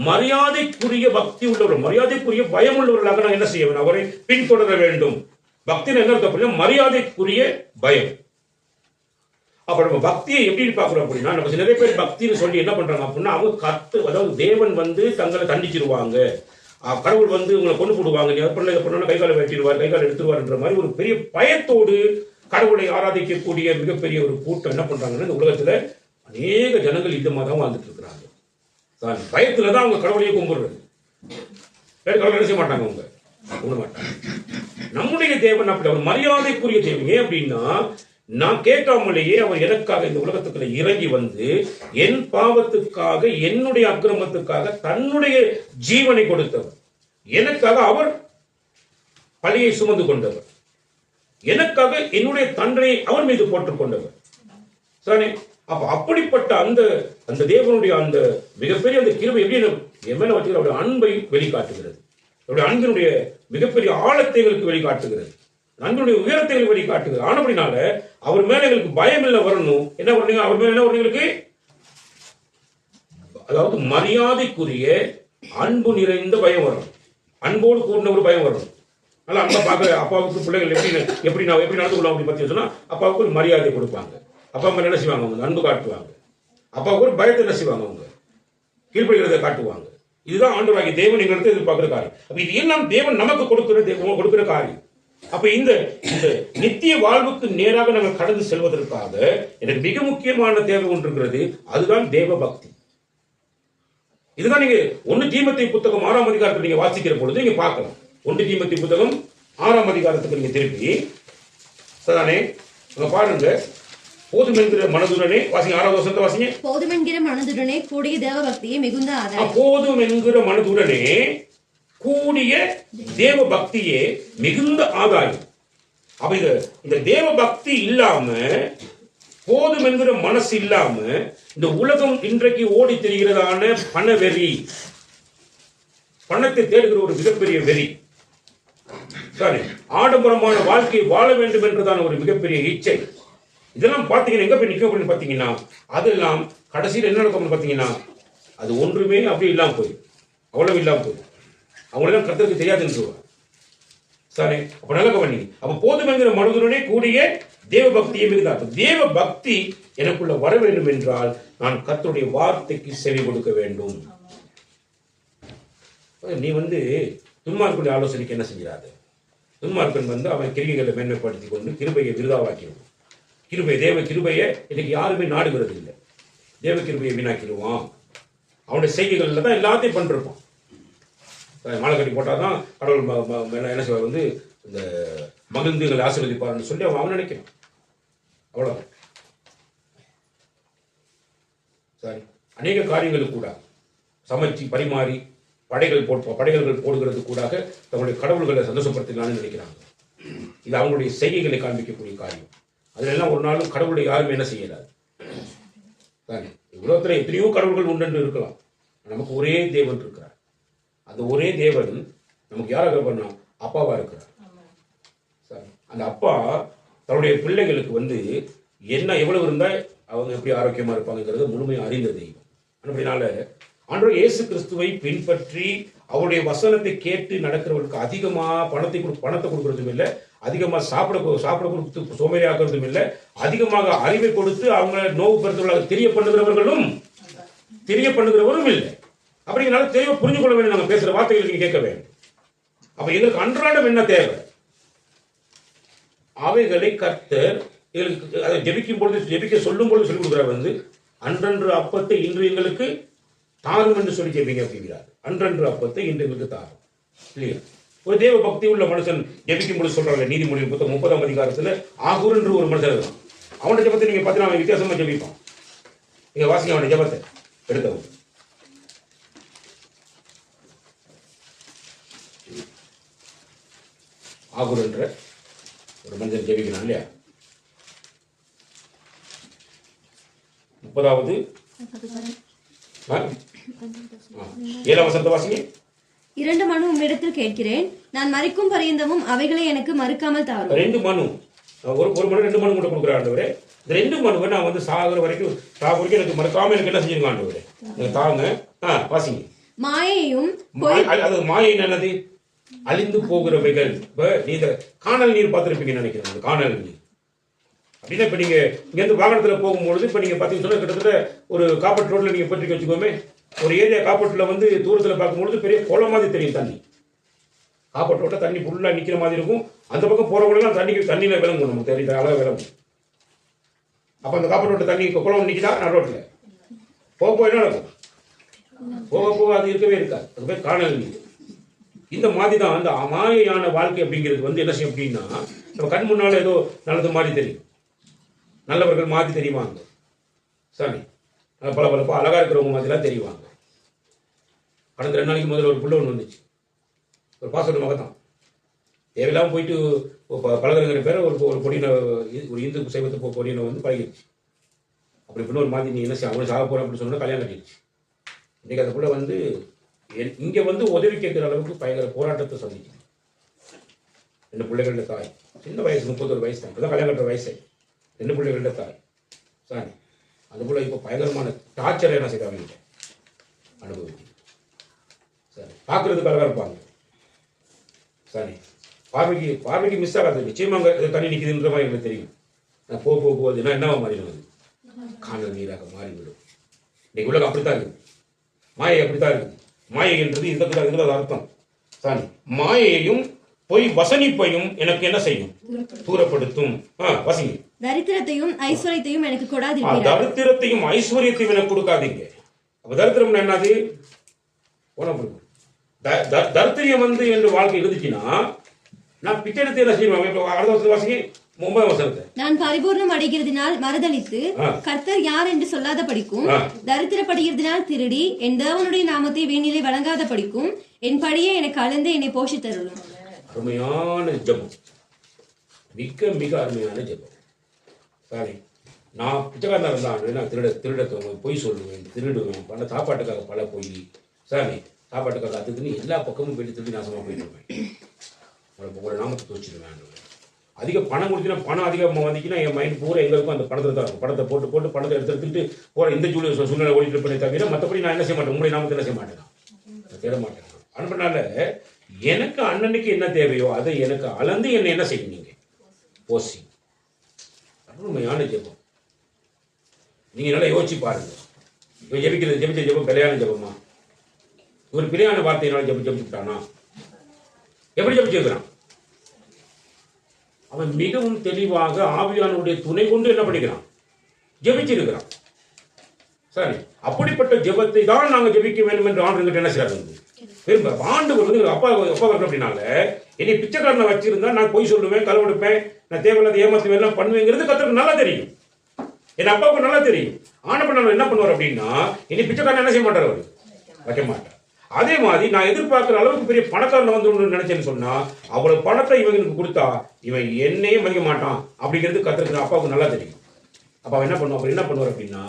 மரியாதைக்குரிய பக்தி உள்ளவர்கள், மரியாதைக்குரிய பயம் உள்ளவர்களாக நாங்கள் என்ன செய்ய வேண்டும், அவரை பின்தொடர வேண்டும். பக்தி என்ன அப்படின்னா மரியாதைக்குரிய பயம். அப்ப நம்ம பக்தியை எப்படி பார்க்கிறோம் அப்படின்னா நம்ம நிறைய பேர் பக்தின்னு சொல்லி என்ன பண்றாங்க அப்படின்னா அவங்க அதாவது தேவன் வந்து தங்களை தண்டிச்சிருவாங்க, கடவுள் வந்து உங்களை கொண்டு போடுவாங்க, நீ அதை பண்ண கைகால வெட்டிடுவார், கைகால எடுத்துருவார்ன்ற மாதிரி ஒரு பெரிய பயத்தோடு கடவுளை ஆராதிக்கக்கூடிய மிகப்பெரிய ஒரு கூட்டம் என்ன பண்றாங்கன்னா இந்த உலகத்துல அநேக ஜனங்கள் இந்த மாதிரி தான் வாழ்ந்துட்டு இருக்கிறாங்க. பயத்துல தான் அவங்க கடவுளையே கும்பிடுறது. வேற கடவுளை என்ன செய்ய மாட்டாங்க, அவங்க கும்பிட மாட்டாங்க. நம்முடைய தேவன் அப்படி அவர் மரியாதைக்குரிய தேவன். ஏன் அப்படின்னா, நான் கேட்காமலேயே அவர் எனக்காக இந்த உலகத்துக்குள்ள இறங்கி வந்து என் பாவத்துக்காக, என்னுடைய அக்கிரமத்துக்காக தன்னுடைய ஜீவனை கொடுத்தவர். எனக்காக அவர் பழியை சுமந்து கொண்டவர். எனக்காக என்னுடைய தண்டனை அவர் மீது போட்டுக் கொண்டவர். சரி, அப்ப அப்படிப்பட்ட அந்த தேவனுடைய அந்த மிகப்பெரிய அந்த கிருபை எப்படி என் மேல வச்சுக்கிற அவருடைய அன்பை வெளிக்காட்டுகிறது. அவருடைய அன்பினுடைய மிகப்பெரிய ஆழத்தை எங்களுக்கு வெளிக்காட்டுகிறது. அன்பினுடைய உயரத்தை வெளிக்காட்டுகிறது. ஆனபடினால அவர் மேல எங்களுக்கு பயம் இல்லை வரணும். என்ன பண்ணீங்க, அவர் மேல என்ன வரணும் எங்களுக்கு, அதாவது மரியாதைக்குரிய அன்பு நிறைந்த பயம் வரணும். அன்போடு கூடின ஒரு பயம் வரணும். அதனால அன்பை பார்க்க அப்பாவுக்கு பிள்ளைகள் எப்படி நடந்து கொள்ளலாம் அப்படின்னு பத்தி சொன்னா, அப்பாவுக்கு ஒரு மரியாதை கொடுப்பாங்க. அப்பா அம்மா என்ன செய்வாங்க, அவங்க அன்பு காட்டுவாங்க. அப்பாவுக்கு ஒரு பயத்தை என்ன செய்வாங்க, அவங்க கீழ்ப்படுகிறத காட்டுவாங்க. இதுதான் ஆண்டவராகிய தேவன் எங்களுக்கு எதிர்பார்க்கிற காரியம். அப்ப இது எல்லாம் தேவன் நமக்கு கொடுக்கிற காரியம். அப்ப இந்த நித்திய வாழ்வுக்கு நேராக நாங்கள் கடந்து செல்வதற்காக எனக்கு மிக முக்கியமான தேவை ஒன்று இருக்கிறது. அதுதான் தேவ பக்தி. இதுதான் நீங்க 1 தீமோத்தேயு புத்தகம் 6ஆம் அதிகாரத்தை நீங்க வாசிக்கிற பொழுது நீங்க பார்க்கலாம். 1 தீமோத்தேயு புத்தகம் 6ஆம் அதிகாரத்துக்கு நீங்க திருப்பி சரிதானே, பாருங்க. போதும் என்கிற மனதுடனே வாசிங்க, 6வது வசனத்தை வாசிங்க. போதும் என்கிற மனதுடனே கூடிய தேவ பக்தியை மிகுந்த ஆதாயம். போதும் என்கிற மனதுடனே கூடிய தேவ பக்தியே மிகுந்த ஆதாயம். அப்ப இந்த தேவ பக்தி இல்லாம, போதும் என்கிற மனசு இல்லாம, இந்த உலகம் இன்றைக்கு ஓடி திரிகிறதான பணவெறி, பணத்தை தேடுகிற ஒரு மிகப்பெரிய வெறி, சரி, ஆடம்பரமான வாழ்க்கையை வாழ வேண்டும் என்றதான ஒரு மிகப்பெரிய இச்சை, இதெல்லாம் பார்த்தீங்கன்னா எங்க போய் நிற்க அப்படின்னு பார்த்தீங்கன்னா, அதெல்லாம் கடைசியில் என்ன நடக்கும் பார்த்தீங்கன்னா, அது ஒன்றுமே அப்படி இல்லாம போயிடும். அவ்வளவு இல்லாம போயிடும். அவங்களெல்லாம் கர்த்தருக்கு தெரியாதுன்னு சொல்லுவாங்க. சரி, அப்ப நல்ல கவனிங்க. அப்ப போதுமென்கிற மனதுடனே கூடிய தேவ பக்தியை மிகுந்தார். தேவ பக்தி எனக்குள்ள வர வேண்டும் என்றால் நான் கர்த்தருடைய வார்த்தைக்கு செவி கொடுக்க வேண்டும். நீ துன்மார்க்கனுடைய ஆலோசனைக்கு என்ன செஞ்சிடாது. துன்மார்க்கன் அவன் கிரிகைகளை மேன்மைப்படுத்திக் கொண்டு கிருபையை விருதாவாக்கிடுவான். தேவ கிருபையை இன்னைக்கு யாருமே நாடுகிறது இல்லை. தேவ கிருபையை வீணாக்கிடுவான். அவனுடைய செய்கைகள்ல தான் எல்லாத்தையும் பண்ணிருப்பான். மாலை கட்டி போட்டாதான் கடவுள் என்ன செய்வார், இந்த மகிழ்ந்து எங்களை ஆசீர்வதிப்பார்னு சொல்லி அவன் நினைக்கிறான். அவ்வளவு சரி, அநேக காரியங்களுக்கு கூட சமைச்சு பரிமாறி படைகள் போடுகிறது கூட தங்களுடைய கடவுள்களை சந்தோஷப்படுத்தலாம்னு நினைக்கிறாங்க. இது அவங்களுடைய செய்கைகளை காண்பிக்கக்கூடிய காரியம். அதுல எல்லாம் ஒரு நாளும் கடவுளை யாருமே என்ன செய்யலாது. உலகத்துல எத்தனையோ கடவுள்கள் உண்டு இருக்கலாம். நமக்கு ஒரே தேவன் இருக்கிறார். அந்த ஒரே தேவன் நமக்கு யாராக பண்ணா, அப்பாவா இருக்கிறார். அந்த அப்பா தன்னுடைய பிள்ளைகளுக்கு என்ன எவ்வளவு இருந்தா அவங்க எப்படி ஆரோக்கியமா இருப்பாங்கிறது முழுமையாக அறிந்த தெய்வம். அப்படினால ஆண்டவர் இயேசு கிறிஸ்துவை பின்பற்றி அவருடைய வசனத்தை கேட்டு நடக்கிறவர்களுக்கு அதிகமா பணத்தை கொடுக்கறதும் இல்லை, அதிகமாக சாப்பிட கொடுத்து சோம்பேறியாக்குறதும் இல்லை, அதிகமாக அறிவை கொடுத்து அவங்க நோவு பெறுவதாக தெரிய பண்ணுகிறவரும் இல்லை. அப்படிங்கிறனால தெளிவாக புரிஞ்சு கொள்ள வேண்டும். நாங்கள் பேசுற வார்த்தைகள் நீங்க கேட்க வேண்டும். அப்ப எங்களுக்கு அன்றாடம் என்ன தேவை, அவைகளை கர்த்தர் எங்களுக்கு அதை ஜெபிக்க சொல்லும் பொழுது சொல்லிக் கொடுக்குறாரு. அன்றன்று அப்பத்தை இன்று எங்களுக்கு தாரும் என்று சொல்லி ஜெபிங்க அப்படிங்கிறார். அன்றன்று அப்பத்தை இன்று எங்களுக்கு தாரும் இல்லையா. ஒரு தேவ பக்தி உள்ள மனுஷன் ஜெபிக்கும் பொழுது சொல்றாங்க, நீதிமொழி புத்தகம் 30ஆம் அதிகாரத்துல ஆகூர் என்று ஒரு மனுஷன் இருக்கான். அவனுடைய ஜெபத்தை நீங்க பார்த்தீங்கன்னா அவன் வித்தியாசமா ஜெபிப்பான். நீங்க வாசிங்க அவனுடைய ஜெபத்தை எடுத்தவன். ஆகூர் என்ற ஒரு மனிதன் ஜெபிக்கிறான் இல்லையா. 30வது 7ஆம் வசனத்தை வாசிங்க. 2 மனு உம்மிடத்தில் கேட்கிறேன், நான் மரிக்கும் பரியந்தமும் அவைகளை எனக்கு மறுக்காமல் தாரும். 2 மனு, ஒரு மனு 2 மனு கூட கொடுக்குற ஆண்டவரே. இந்த 2 மனுவை நான் சாகுற வரைக்கும் எனக்கு மறுக்காம எனக்கு என்ன செஞ்சிருங்க ஆண்டவரே, நீங்க தாங்க. வாசிங்க. மாயையும் அது மாயை என்னது, அழிந்து போகிறவைகள். இப்ப நீ காணல் நீர் பார்த்துருப்பீங்கன்னு நினைக்கிறேன். அந்த காணல் நீர் அப்படின்னா இப்ப நீங்க இங்க இருந்து வாகனத்துல போகும்பொழுது இப்ப நீங்க பாத்தீங்கன்னா கிட்டத்தட்ட ஒரு காப்பட் ரோட்ல நீங்க பற்றி வச்சுக்கோமே, ஒரு ஏரியா காப்பட்ல தூரத்துல பார்க்கும்பொழுது பெரிய குளம் மாதிரி தெரியும் தண்ணி. காப்பட் ரோட்ல தண்ணி ஃபுல்லா நிக்கிற மாதிரி இருக்கும். அந்த பக்கம் போறவங்க தண்ணியில விளங்கும், நமக்கு தெரியுது அளவு விளங்கும். அப்ப அந்த காப்பட் ரோட்ல தண்ணி குளம் நிக்கிதா நான் ரோட்ல போக என்ன நடக்கும், போக போக அது இருக்கவே இருக்காது, அது போய் காணல் நீர். இந்த மாதிரி தான் அந்த மாயையான வாழ்க்கை அப்படிங்கிறது வந்து என்ன செய்யும் அப்படின்னா, நம்ம கண் முன்னால் ஏதோ நல்லது மாதிரி தெரியும், நல்லவர்கள் மாதிரி தெரிவாங்க, சாமி பல பலப்பா அழகா இருக்கிறவங்க மாதிரிலாம் தெரிவாங்க. கடந்த 2 நாளைக்கு முதல்ல ஒரு பிள்ளை ஒன்று வந்துச்சு, ஒரு பாஸ்வேர்டு மகத்தான், தேவையில்லாமல் போயிட்டு பழகிறங்கிற பேரை ஒரு பொடியினை, ஒரு இந்து சைவத்தை பொடியினை வந்து பழகிடுச்சு. அப்படி இப்படின்னு ஒரு மாதிரி நீ என்ன செய்ய அவனும் சாக போகிறேன் அப்படின்னு சொன்னா கல்யாணம் கட்டிடுச்சு. இன்றைக்கி அந்த பிள்ளை வந்து இங்கே வந்து உதவி கேட்குற அளவுக்கு பயங்கர போராட்டத்தை சந்திக்குது. 2 பிள்ளைகளோட தாய், சின்ன வயசு 31 வயசு தான், இப்போதான் கல்யாணம் கட்டுற வயசு. 2 பிள்ளைகளோட தாய் சாரி, அந்த பிள்ளை இப்போ பயங்கரமான டார்ச்சரை என்ன செய்வாங்க அனுபவிச்சு. சரி, பார்க்குறதுக்கு அழகாக இருப்பாங்க, சரி பார்வைக்கு மிஸ் ஆகாது, நிச்சயமாக தண்ணி நிற்குதுன்ற மாதிரி எனக்கு தெரியும். நான் போகுதுன்னா என்னவா மாறிடுவது, காணல் நீராக மாறிவிடும். இன்னைக்கு உலகம் அப்படித்தான் இருக்குது, மாயை அப்படித்தான் இருக்குது. மாயை என்றது இதுக்கு அர்த்தம். சாரி, மாயையும் பொய் வசனிப்பையும் எனக்கு என்ன செய்யும், தூரப்படுத்தும். வசனி, தரித்திரத்தையும் ஐஸ்வர்யத்தையும் எனக்கு கொடாதீங்க. தரித்திரத்தையும் ஐஸ்வர்யத்தையும் எனக்கு கொடுக்காதீங்க. அப்ப தரித்திரம் என்னது, தரித்திரியம் வந்து என்று வாழ்க்கை இருந்துச்சுன்னா நான் பிச்சை எடுத்து என்ன செய்வேன். அடுத்த வருஷம் வாசிக்கு 9 வசனத்தை, நான் பரிபூர்ணம் அடைகிறதினால் மறுதளித்து கர்த்தர் யார் என்று சொல்லாத படிக்கும், தரித்திரப்படுகிறதினால் திருடி என் தேவனுடைய நாமத்தை வீணிலே வழங்காத படிக்கும், என் படியே எனக்கு அளந்து என்னை போஷித்தருளும். அருமையான ஜெபம், மிக மிக அருமையான ஜெபம். சாரி, நான் பிச்சைக்காரனா இருந்தான், நான் திருட பொய் சொல்லுவேன், திருடுவேன், பல சாப்பாட்டுக்காக பல பொய், சாரி சாப்பாட்டுக்காக அதுக்குன்னு எல்லா பக்கமும் போயிட்டு திருடி நாசமாக போயிடுவேன், உங்களை நாமத்தை தோச்சிடுவேன். அதிக பணம் கொடுத்தீங்கன்னா, பணம் அதிகமாக வந்துச்சுன்னா என் மைண்ட் பூரா எங்க இருக்கும் அந்த பணத்தில் தான் இருக்கும். பணத்தை போட்டு பணத்தை எடுத்துட்டு போற இந்த சூழ்நிலை ஓடிட்டு பண்ணி தவிர மற்றபடி நான் என்ன செய்ய மாட்டேன், உங்களுடைய நாமத்தை என்ன செய்ய மாட்டேன், நான் தேட மாட்டேன். அனுப்பினால எனக்கு அண்ணனுக்கு என்ன தேவையோ அதை எனக்கு அளந்து என்ன என்ன செய்யும் நீங்க போசி. அருமையான ஜெபம். நீங்க நல்லா யோசிச்சு பாருங்க. இவன் ஜெபிச்ச ஜெபம் பிழையான ஜெபமா, ஒரு பிழையான வார்த்தையினால ஜெபிச்சுட்டானா, எப்படி ஜெபிச்சிருக்கிறான்? அவன் மிகவும் தெளிவாக ஆவியானுடைய துணை கொண்டு என்ன பண்ணிக்கிறான், ஜெபிச்சிருக்கிறான். சரி, அப்படிப்பட்ட ஜெபத்தை தான் நாங்கள் ஜெபிக்க வேண்டும் என்று ஆண்டு என்ன செய்யறாங்க. திரும்ப ஆண்டவர் வந்து அப்பா இருக்கு அப்படின்னால என்னை பிச்சைக்காரனை வச்சிருந்தா நான் பொய் சொல்லுவேன், களவெடுப்பேன், நான் தேவையில்லாத ஏமாத்துவேன் எல்லாம் பண்ணுவேங்கிறது கத்தருக்கு நல்லா தெரியும், என் அப்பாவுக்கு நல்லா தெரியும். ஆண்டவர் என்ன பண்ணுவார் அப்படின்னா என்னை பிச்சைக்காரன் என்ன செய்ய மாட்டார், அவர் வைக்க மாட்டார். அதே மாதிரி நான் எதிர்பார்க்கிற அளவுக்கு பெரிய பணக்காரன் வந்து நினைச்சேன்னு சொன்னா அவ்வளவு பணத்தை இவங்களுக்கு கொடுத்தா இவன் என்னையே மதிக்க மாட்டான் அப்படிங்கிறது கத்தருக்கு அப்பாவுக்கு நல்லா தெரியும். அப்ப அவன் என்ன பண்ணுவார் அப்படின்னா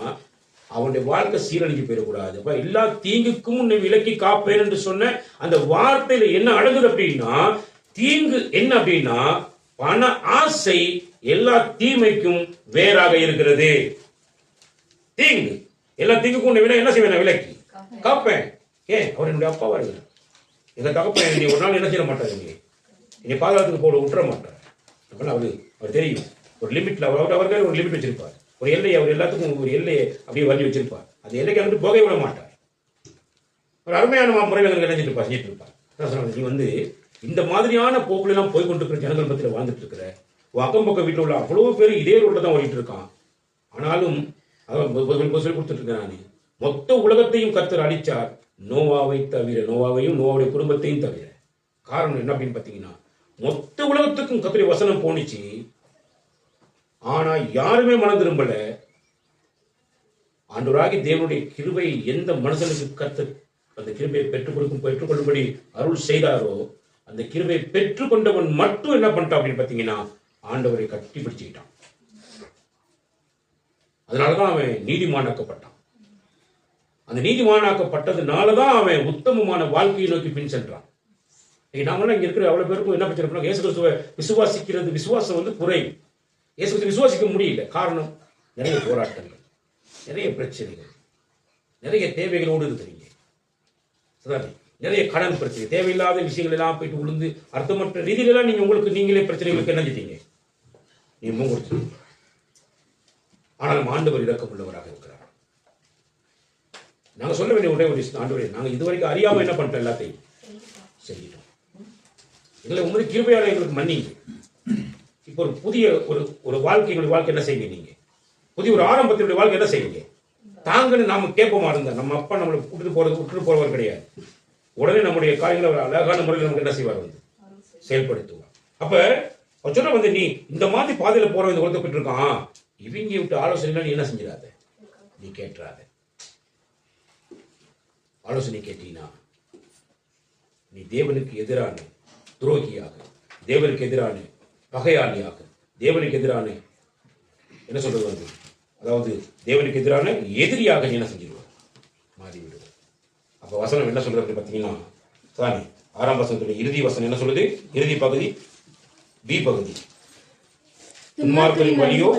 அவனுடைய வாழ்க்கை சீரழிஞ்சு போயிடக்கூடாது, அப்ப எல்லா தீங்குக்கும் உன்னை விலக்கி காப்பேன் என்று சொன்ன அந்த வார்த்தையில என்ன அடங்குது அப்படின்னா, தீங்கு என்ன அப்படின்னா பண ஆசை எல்லா தீமைக்கும் வேறாக இருக்கிறது. தீங்கு எல்லா தீங்குக்கும் உன்னை என்ன செய்வேன், விலக்கி காப்பேன். ஏன், அவர் என்னுடைய அப்பாவா இருக்கிறார், எங்க தகப்பன் நீ ஒரு நாள் என்ன செய்ய மாட்டார், என்னை பாதுகாத்துக்கு போட விட்டுற மாட்டார். அவர் தெரியும் ஒரு லிமிட்ல அவர்கள் ஒரு லிமிட் வச்சிருப்பார், ஒரு எல்லையை அவர் எல்லாத்துக்கும் ஒரு எல்லையை அப்படியே வழி வச்சிருப்பார். அந்த எல்லைக்கு வந்து போகவே விட மாட்டார். ஒரு அருமையான முறையில் நினைச்சிட்டு இருப்பார், செஞ்சிட்டு இருப்பார். நீ வந்து இந்த மாதிரியான போக்குல எல்லாம் போய் கொண்டிருக்கிற ஜனங்கள் பத்தியில வாழ்ந்துட்டு இருக்கிற அக்கம் பக்கம் வீட்டில் உள்ள அவ்வளவு பேர் இதே ரோட்ல தான் ஓடிட்டு இருக்கான். ஆனாலும் சொல்லி கொடுத்துட்டு இருக்கேன் நான், மொத்த உலகத்தையும் கர்த்தர் அழிச்சார் நோவாவை தவிர, நோவாவையும் நோவாவுடைய குடும்பத்தையும் தவிர. காரணம் என்ன அப்படின்னு பாத்தீங்கன்னா, மொத்த உலகத்துக்கும் கர்த்தருடைய வசனம் போனிச்சு, ஆனா யாருமே மனம் திரும்பல. ஆண்டவராகி தேவனுடைய கிருபை எந்த மனுஷனுக்கு கர்த்தர் அந்த கிருபையை பெற்றுக்கொள்ளும்படி அருள் செய்தாரோ அந்த கிருபையை பெற்றுக்கொண்டவன் மட்டும் என்ன பண்ணிட்டான் அப்படின்னு பாத்தீங்கன்னா ஆண்டவரை கட்டி பிடிச்சுக்கிட்டான். அதனாலதான் அவன் நீதிமானாக்கப்பட்டான். அந்த நீதிமானாக்கப்பட்டதுனாலதான் அவன் உத்தமமான வாழ்க்கையை நோக்கி பின் சென்றான். நாமெல்லாம் இங்க இருக்கிற அவ்வளவு பேருக்கும் என்ன பிரச்சனை, இயேசு கிறிஸ்துவை விசுவாசிக்கிறது, விசுவாசம் வந்து குறைவு. இயேசு கிறிஸ்துவை விசுவாசிக்க முடியல. காரணம், நிறைய போராட்டங்கள், நிறைய பிரச்சனைகள், நிறைய தேவைகளோடு இருக்கிறீங்க. நிறைய கடன் பிரச்சனை, தேவையில்லாத விஷயங்கள் எல்லாம் போயிட்டு விழுந்து அர்த்தமற்ற ரீதியிலாம் நீங்க உங்களுக்கு நீங்களே பிரச்சனைகளுக்கு என்ன செஞ்சீங்க, நீங்க முகம் கொடுத்துருங்க. ஆனால் ஆண்டவர் இரக்கமுள்ளவராக இருக்கிறார். நாங்க சொல்ல வேண்டிய ஒரே ஒரு விஷயம், ஆண்டவரே நாங்க இதுவரைக்கும் அறியாம என்ன பண்ணிட்டோம், எல்லாத்தையும் செஞ்சிட்டோம், எங்களை உண்மை கிருபையால எங்களுக்கு மன்னிங்க. இப்போ ஒரு புதிய ஒரு வாழ்க்கை, எங்களுடைய வாழ்க்கை என்ன செய்யுங்க, நீங்க புதிய ஒரு ஆரம்பத்தினுடைய வாழ்க்கை என்ன செய்யுங்க, தாங்கன்னு நாம கேட்போமா இருந்தா நம்ம அப்பா நம்மளை விட்டுட்டு போறவர் கிடையாது. உடனே நம்முடைய காரியங்களை அவர் அழகான முறையில் நமக்கு என்ன செய்வார் வந்து செயல்படுத்துவார். அப்ப அவர் சொல்ற வந்து நீ இந்த மாதிரி பாதையில போற இந்த உலகத்தை பெற்றிருக்கான், இவங்க விட்டு ஆலோசனை நீ என்ன செஞ்சிடாத, நீ கேட்டுறாத. ஆலோசனை கேட்டீங்கன்னா நீ தேவனுக்கு எதிரான துரோகியாக, தேவனுக்கு எதிரான பகையாளியாக, தேவனுக்கு எதிரான என்ன சொல்றது வந்து, அதாவது தேவனுக்கு எதிரான எதிரியாக நீ என்ன செஞ்சிருவார், மாறிவிடுவார். அப்ப வசனம் என்ன சொல்றது பார்த்தீங்கன்னா, சாரி 6ஆம் வசனத்துல இறுதி வசனம் என்ன சொல்லுது, இறுதி பகுதி பி பகுதி, துன்மார்க்கரின் வழியோ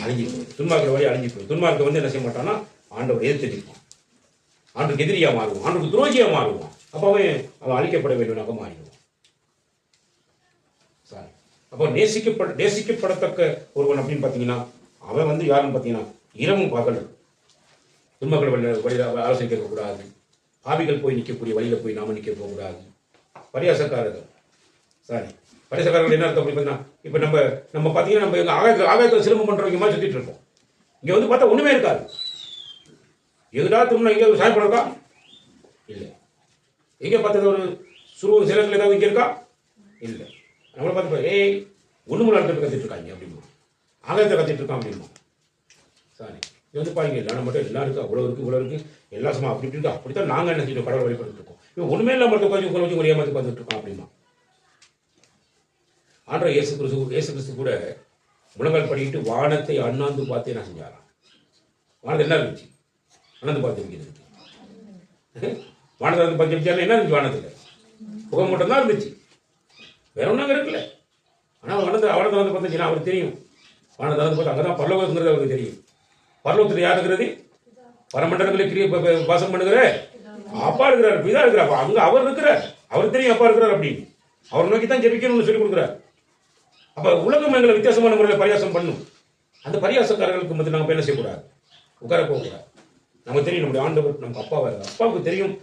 அழிஞ்சு போய், துன்மார்க்கிற வழி அழிஞ்சு போய். துன்மார்க்க வந்து என்ன செய்ய மாட்டான்னா ஆண்டவர் எதிர்த்து நிற்பான், ஆண்டுக்கு எதிரியா மாறுவான், ஆண்டுக்கு துரோகியா மாறுவான். அப்ப அவன் அழிக்கப்பட வேண்டும்னாக மாறிடுவான். சாரி, அப்போ நேசிக்கப்படத்தக்க ஒருவன் அப்படின்னு பார்த்தீங்கன்னா அவன் வந்து யாருன்னு பார்த்தீங்கன்னா இரவும் பகலும் துன்மக்கள் வழியில் ஆலோசனை கேட்கக்கூடாது, பாவிகள் போய் நிற்கக்கூடிய வழியில போய் நாம நிற்க போகக்கூடாது. பரியாசக்காரர்கள், சாரி பரியாசக்காரர்கள் என்ன அர்த்தம் பார்த்தீங்கன்னா, இப்போ நம்ம பார்த்தீங்கன்னா நம்ம எங்கள் ஆகாயத்தில் சிலம்பம் பண்ணுறவங்க மாதிரி சுற்றிட்டு இருக்கோம். இங்கே வந்து பார்த்தா ஒன்றுமே இருக்காது. எங்கடா தும்னா இங்கே சாயப்படம் இருக்கா, இல்லை. எங்கே பார்த்தது ஒரு சுருவ சிலங்கள் ஏதாவது இங்கே இருக்கா, இல்லை. நம்மளை பார்த்து ஏய் ஒன்று அடுத்த கற்றுட்டு இருக்காங்க அப்படிமா, ஆகாயத்தை கற்றுட்டு இருக்கான் அப்படிமா. சாரி, இது வந்து பாருங்க எல்லாம் மட்டும் எல்லாம் இருக்கு, அவ்வளோ இருக்கு எல்லா சமா அப்படி இருக்கு. அப்படித்தான் நாங்கள் என்ன செஞ்சோம், கடவுளை வழிபட்டு இருக்கோம். இவன் ஒன்றுமே இல்லாமல் உட்காந்து ஒரு ஏமாத்தி பார்த்துட்டு இருக்கான் அப்படிமா. ஆண்டவர் இயேசு கிறிஸ்து கூட முழங்கால் படிக்கிட்டு வானத்தை அண்ணாந்து பார்த்து என்ன செஞ்சாராம். வானத்தை என்ன இருந்துச்சு, அண்ணாந்து பார்த்து வைக்கிறது. வானத்தை வந்து பார்த்து வச்சாலும் என்ன இருந்துச்சு, வானத்தில் புகை மட்டும் தான் இருந்துச்சு, வேற ஒன்றும் இருக்குல்ல. ஆனால் வானத்தை வந்து பார்த்துச்சுன்னா அவருக்கு தெரியும், வானத்தை வந்து பார்த்து அங்கே தான் பரலோகங்கிறது அவருக்கு தெரியும். பரலோகத்தில் யார் இருக்கிறது, பரமண்டலங்களில் வாசம் பண்ணுகிற அப்பா இருக்கிறார், பிதா இருக்கிறார். அங்கே அவர் இருக்கிறார், அவருக்கு தெரியும் அப்பா இருக்கிறார் அப்படின்னு. அவர் நோக்கி தான் ஜெபிக்கணும்னு சொல்லி கொடுக்குறார். அப்ப உலகம் எங்களை வித்தியாசமான முறையில் பரியாசம் பண்ணும். அந்த பரியாசக்காரர்களுக்கு வந்து நாங்கள் என்ன செய்யக்கூடாது, உட்கார போகக்கூடாது. நமக்கு தெரியும் நம்முடைய ஆண்டவர் நமக்கு அப்பாவா இருக்கார். அப்பாவுக்கு தெரியும்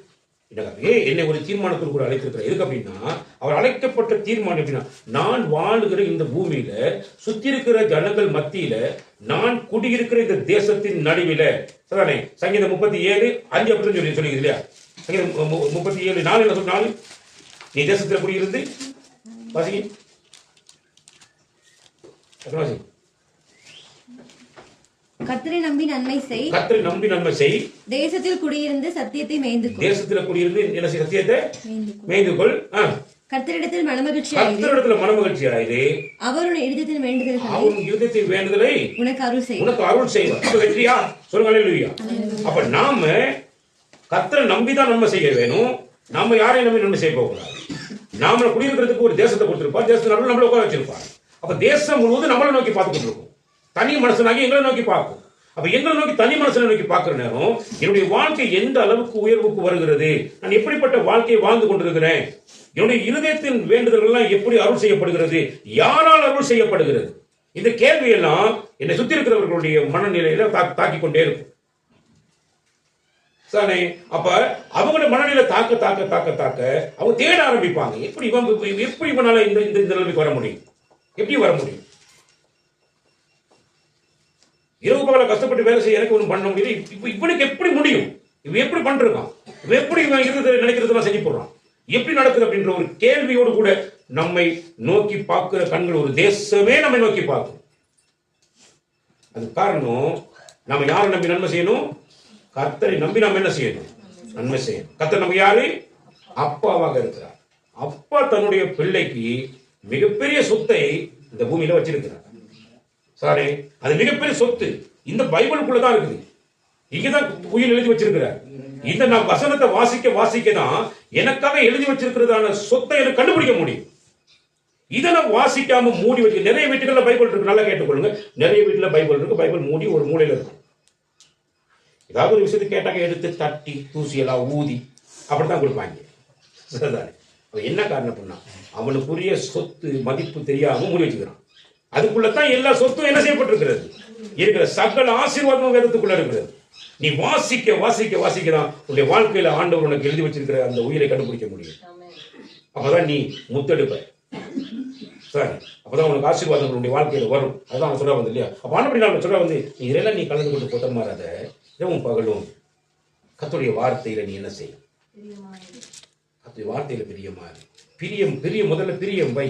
என்னை ஒரு தீர்மானத்திற்கு கூட அழைத்திருக்கிறார். எதுக்கு அப்படின்னா அவர் அழைக்கப்பட்ட தீர்மானம் எப்படின்னா, நான் வாழுகிற இந்த பூமியில சுத்தி இருக்கிற ஜனங்கள் மத்தியில நான் குடியிருக்கிற இந்த தேசத்தின் நடுவில, சரிதானே? சங்கீதம் 37:5 அப்படின்னு சொல்லி இல்லையா? சங்கீதம் 37:4 என்ன சொன்னாலும் நீ தேசத்தில் குடியிருந்து வாசிங்க, வாசி. கர்த்தரை நம்பி நன்மை செய், தேசத்தில் குடியிருந்து சத்தியத்தை மேய்ந்து கொள். தேசத்தில் குடியிருந்து என்ன செய், சத்தியத்தை மேய்ந்து கொள். கர்த்தரிடத்தில் மனமகிழ்ச்சியாயிரு, அவருடைய இருதயத்தின் வேண்டுதலை உனக்கு அருள் செய்வார். அப்ப வெற்றியா சொல்லுங்க, அல்லேலூயா. அப்ப நாம கர்த்தரை நம்பிதான் நன்மை செய்ய வேணும். நாம யாரையும் நம்பி நன்மை செய்ய போகக்கூடாது. நாம குடியிருக்கிறதுக்கு ஒரு தேசத்தை கொடுத்திருப்பார், தேசத்தை நடுவில் நம்மள உட்கார வச்சிருப்பார். அப்ப தேசம் முழுவதும் நம்மளை நோக்கி பார்த்துக்கிட்டு இருக்கும். தனி மனுஷனாகி எங்களை நோக்கி பார்க்கும். அப்ப எங்களை நோக்கி தனி மனுஷனை நோக்கி பார்க்கிற நேரம் என்னுடைய வாழ்க்கை எந்த அளவுக்கு உயர்வுக்கு வருகிறது, நான் எப்படிப்பட்ட வாழ்க்கையை வாழ்ந்து கொண்டிருக்கிறேன், என்னுடைய இருதயத்தின் வேண்டுதல்கள் எல்லாம் எப்படி அருள் செய்யப்படுகிறது, யாரால் அருள் செய்யப்படுகிறது, இந்த கேள்வியெல்லாம் என்னை சுத்தி இருக்கிறவர்களுடைய மனநிலையில தாக்கி கொண்டே இருக்கும். சானே, அப்ப அவங்களோட மனநிலை தாக்க அவங்க தேட ஆரம்பிப்பாங்க. எப்படி இவனால இந்த நிலைமைக்கு வர முடியும், எப்படி வர முடியும், இரவு பகல கஷ்டப்பட்டு வேலை செய்ய எனக்கு ஒன்றும் பண்ண முடியல, இவனுக்கு எப்படி முடியும், இவன் எப்படி பண்றான், இவன் எப்படி இவன் இருந்தது நினைக்கிறதெல்லாம் செஞ்சு போடுறான், எப்படி நடக்குது அப்படின்ற ஒரு கேள்வியோடு கூட நம்மை நோக்கி பார்க்கிற கண்கள், ஒரு தேசமே நம்மை நோக்கி பார்க்கும். அது காரணம் நம்ம யாரை நம்பி நன்மை செய்யணும், கர்த்தரை நம்பி நம்ம என்ன செய்யணும், நன்மை செய்யணும். கர்த்தர் நம்ம யாரு, அப்பாவாக இருக்கிறார். அப்பா தன்னுடைய பிள்ளைக்கு மிகப்பெரிய சொத்தை இந்த பூமியில வச்சிருக்கிறார். சாரி, அது மிகப்பெரிய சொத்து இந்த பைபிளுக்குள்ளதான் இருக்குது. இங்கதான் உயிர் எழுதி வச்சிருக்கிறார். இந்த நான் வசனத்தை வாசிக்க தான் எனக்காக எழுதி வச்சிருக்கிறதான சொத்தை எனக்கு கண்டுபிடிக்க முடியும். இதை நான் வாசிக்காம மூடி வச்சு, நிறைய வீட்டுகள்ல பைபிள் இருக்கு, நல்லா கேட்டுக்கொள்ளுங்க. நிறைய வீட்டுல பைபிள் இருக்கு, பைபிள் மூடி ஒரு மூலையில இருக்கும். ஏதாவது ஒரு விஷயத்தை கேட்டாங்க எடுத்து தட்டி தூசியெல்லாம் ஊதி அப்படித்தான் கொடுப்பாங்க. என்ன காரணம் பண்ணா, அவனுக்குரிய சொத்து மதிப்பு தெரியாம மூடி வச்சுக்கிறான். அதுக்குள்ளதான் எல்லா சொத்தும் என்ன செய்யப்பட்டிருக்கிறது, இருக்கிற சகல ஆசீர்வாதமும் வேதத்துக்குள்ள இருக்கிறது. நீ வாசிக்க தான் உன்னுடைய வாழ்க்கையில ஆண்டவர் உனக்கு எழுதி வச்சிருக்கிற அந்த உயிரை கண்டுபிடிக்க முடியும். அப்பதான் நீ முத்தெடுப்ப. சரி, அப்பதான் உனக்கு ஆசீர்வாதம் உன்னுடைய வாழ்க்கையில வரும். அதான் அவன் சொல்ல வந்து இல்லையா. அப்ப ஆனபடி நான் சொல்ல வந்து நீ இதெல்லாம் நீ கலந்து கொண்டு போத்த மாறாத. இரவும் பகலும் கர்த்தருடைய வார்த்தையில நீ என்ன செய்யும்? கர்த்தருடைய வார்த்தையில பிரியமா இரு. பிரியம் முதல்ல பிரியம் வை.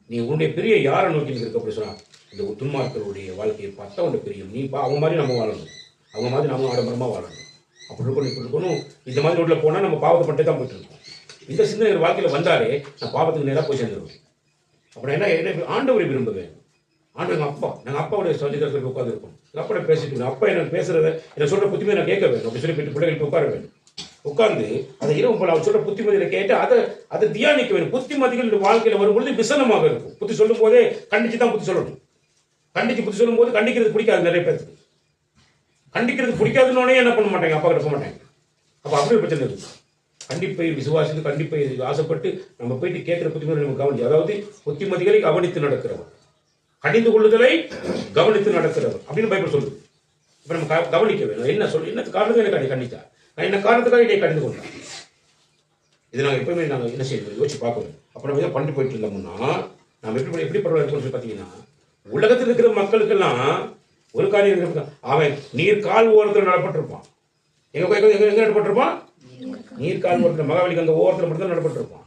நீ உன்னுடைய பிரிய யாரை நோக்கி இருக்க அப்படி சொன்னா இந்த துன்மார்களுடைய வாழ்க்கையை பார்த்தா உன்னுடைய பிரியம். நீ அவங்க மாதிரி நம்ம வாழணும், அவங்க மாதிரி நம்ம ஆடம்பரமா வாழணும், அப்படி இருக்கணும் இப்படி இருக்கணும். இந்த மாதிரி ரோட்ல போனா நம்ம பாவத்தை மட்டும் தான் போயிட்டு இருக்கோம். இந்த சின்ன வாழ்க்கையில வந்தாலே நான் பாவத்துக்கு நேராக போய் சேர்ந்துருவேன். அப்புறம் என்ன ஆண்டவரை விரும்புவேன். ஆண்டவர் எங்கள் அப்பா, நாங்கள் அப்பாவுடைய சந்திக்கிறதுக்கு உட்காந்து இருக்கோம். எங்கள் அப்பா பேசிட்டு அப்பா என்ன பேசுறத என்ன சொல்ற புத்திமதி நான் கேட்க வேணும். அப்படி சொல்லி போயிட்டு பிள்ளைகளுக்கு உட்கார வேணும். உட்கார்ந்து அதை இரவு போல அவர் சொல்ற புத்திமதியில கேட்டு அதை தியானிக்க வேணும். புத்திமதிகள் வாழ்க்கையில வரும்பொழுது விசனமாக இருக்கும். புத்தி சொல்லும் போதே கண்டிச்சு தான் புத்தி சொல்லணும். புத்தி சொல்லும் போது கண்டிக்கிறது பிடிக்காது. நிறைய பேருக்கு கண்டிக்கிறது பிடிக்காதுன்னே என்ன பண்ண மாட்டாங்க, அப்பா கிட்ட போக மாட்டாங்க. அப்ப அப்படி பிரச்சனை இருக்கு. கண்டிப்பை விசுவாசித்து கண்டிப்பை ஆசைப்பட்டு நம்ம போயிட்டு கேட்கிற புத்திமதி நம்ம கவனிச்சு, அதாவது புத்திமதிகளை கவனித்து நடக்கிறவர், கடிந்து கொள்ளுதலை கவனித்து நடக்கிறவர் அப்படின்னு பைபிள் சொல்லுது. இப்ப நம்ம கவனிக்க வேணும். என்ன சொல்லு, என்ன காரணத்துக்கு எனக்கு கண்டிச்சா, நான் என்ன காரணத்துக்காக என்னை கடிந்து கொண்டேன். இது நாங்கள் எப்பவுமே நாங்கள் என்ன செய்யணும் யோசிச்சு பார்க்கணும். அப்ப நம்ம இதை பண்ணி போயிட்டு இருந்தோம்னா நம்ம எப்படி பரவாயில்ல சொல்லி பார்த்தீங்கன்னா, உலகத்தில் இருக்கிற மக்களுக்கெல்லாம் ஒரு காரியம் இருக்கு. அவன் நீர் கால் ஓரத்தில் நடப்பட்டிருப்பான். எங்க நடப்பட்டிருப்பான்? நீர் கால் ஓரத்தில் மகாவலிக்கு அந்த ஓரத்தில் மட்டும் தான் நடப்பட்டிருப்பான்.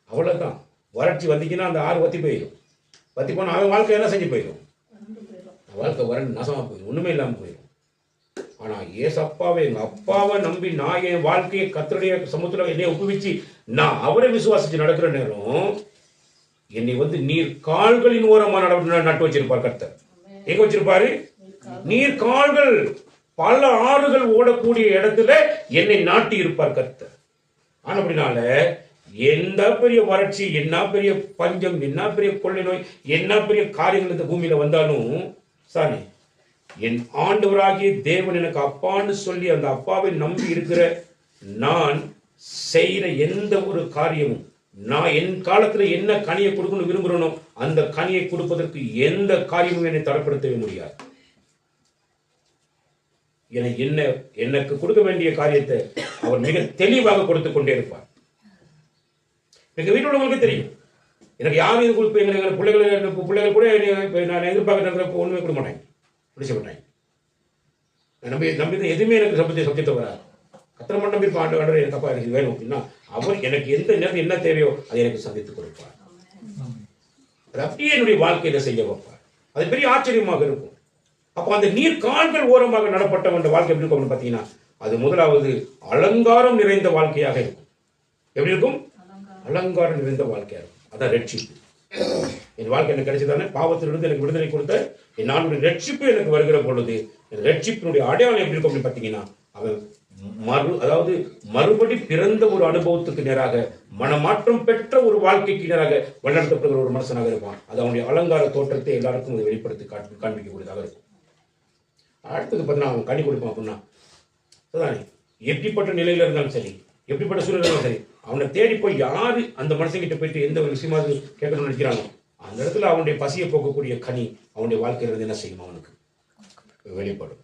அவ்வளவுதான். வறட்சி வந்திக்குன்னா அந்த ஆறு வத்தி போயிடும். வத்தி போனா அவன் வாழ்க்கை என்ன செஞ்சு போயிடும்? வாழ்க்கை வறண்டு நாசமா போயிடும், ஒண்ணுமே இல்லாம போயிடும். ஆனா ஏசப்பாவை எங்க அப்பாவை நம்பி நான் என் வாழ்க்கையை கர்த்தருடைய சமூகத்துல என்னை ஒப்புவிச்சு நான் அவரை விசுவாசிச்சு நடக்கிற நேரம் என்னை வந்து நீர் கால்களின் ஓரமா நட்டு வச்சிருப்பார் கர்த்தர். எங்க வச்சிருப்பாரு? நீர் கால்கள் பல ஆறுகள் ஓடக்கூடிய இடத்துல என்னை நாட்டி இருப்பார் கர்த்தர். ஆனா அப்படினால எந்த பெரிய வறட்சி, என்ன பெரிய பஞ்சம், என்ன பெரிய கொள்ளை நோய், என்ன பெரிய காரியங்கள் இந்த பூமியில வந்தாலும் சாரி, என் ஆண்டவராகிய தேவன் எனக்கு அப்பான்னு சொல்லி அந்த அப்பாவை நம்பி இருக்கிற நான் செய்யற எந்த ஒரு காரியமும், நான் என் காலத்துல என்ன கனியை கொடுக்கணும்னு விரும்புறனோ அந்த கனியை கொடுப்பதற்கு எந்த காரியமும் என்னை தடப்படுத்தவே முடியாது. எனக்கு கொடுக்க வேண்டிய காரியத்தை அவர் மிக தெளிவாக கொடுத்து கொண்டே இருப்பார். எங்க வீட்டில் உள்ளவங்களுக்கு தெரியும், எனக்கு யாரும் இது கொடுப்ப எங்க பிள்ளைகள் கூட நான் எதிர்பார்க்க ஒண்ணுமே கொடுக்க மாட்டாங்க, பிடிச்ச மாட்டாங்க. நம்பி எதுவுமே எனக்கு சப்ஜெக்ட் வராது. கத்திர மட்டும் நம்பி ஆண்டு எனக்கு அப்பா எனக்கு வேணும் அப்படின்னா அவர் எனக்கு எந்த நேரத்தில் என்ன தேவையோ அதை எனக்கு சந்தித்து கொடுப்பார். அது அப்படியே என்னுடைய வாழ்க்கையில செய்ய வைப்பார். அது பெரிய ஆச்சரியமாக இருக்கும். அப்போ அந்த நீர் கால்கள் ஓரமாக நடப்பட்ட வாழ்க்கை எப்படி இருக்கும் பார்த்தீங்கன்னா, அது முதலாவது அலங்காரம் நிறைந்த வாழ்க்கையாக இருக்கும். எப்படி இருக்கும்? அலங்காரம் நிறைந்த வாழ்க்கையாக இருக்கும். அதான் ரட்சிப்பு. என் வாழ்க்கை எனக்கு கிடைச்சதானே, பாவத்திலிருந்து எனக்கு விடுதலை கொடுத்த என் நாளுடைய ரட்சிப்பு எனக்கு வருகிற பொழுது ரட்சிப்பினுடைய அடையாளம் எப்படி இருக்கும் அப்படின்னு பார்த்தீங்கன்னா, அவன் அதாவது மறுபடி பிறந்த ஒரு அனுபவத்துக்கு நேராக, மனமாற்றம் பெற்ற ஒரு வாழ்க்கைக்கு நேராக வழிநடத்தப்படுகிற ஒரு மனுஷனாக இருப்பான். அது அவனுடைய அலங்கார தோற்றத்தை எல்லாருக்கும் அதை வெளிப்படுத்தி காண்பிக்கக்கூடியதாக இருக்கும். அடுத்தது பார்த்தீங்கன்னா அவன் கனி கொடுப்பான் அப்படின்னா, அதானே எப்படிப்பட்ட நிலையில இருந்தாலும் சரி, எப்படிப்பட்ட சூழ்நிலை இருந்தாலும் சரி, அவனை தேடி போய் யாரு அந்த மனுஷங்கிட்ட போயிட்டு எந்த ஒரு விஷயமாவது கேட்கணும்னு நினைக்கிறானோ அந்த இடத்துல அவனுடைய பசியை போக்கக்கூடிய கனி அவனுடைய வாழ்க்கையிலிருந்து என்ன செய்யும், அவனுக்கு வெளிப்படும்.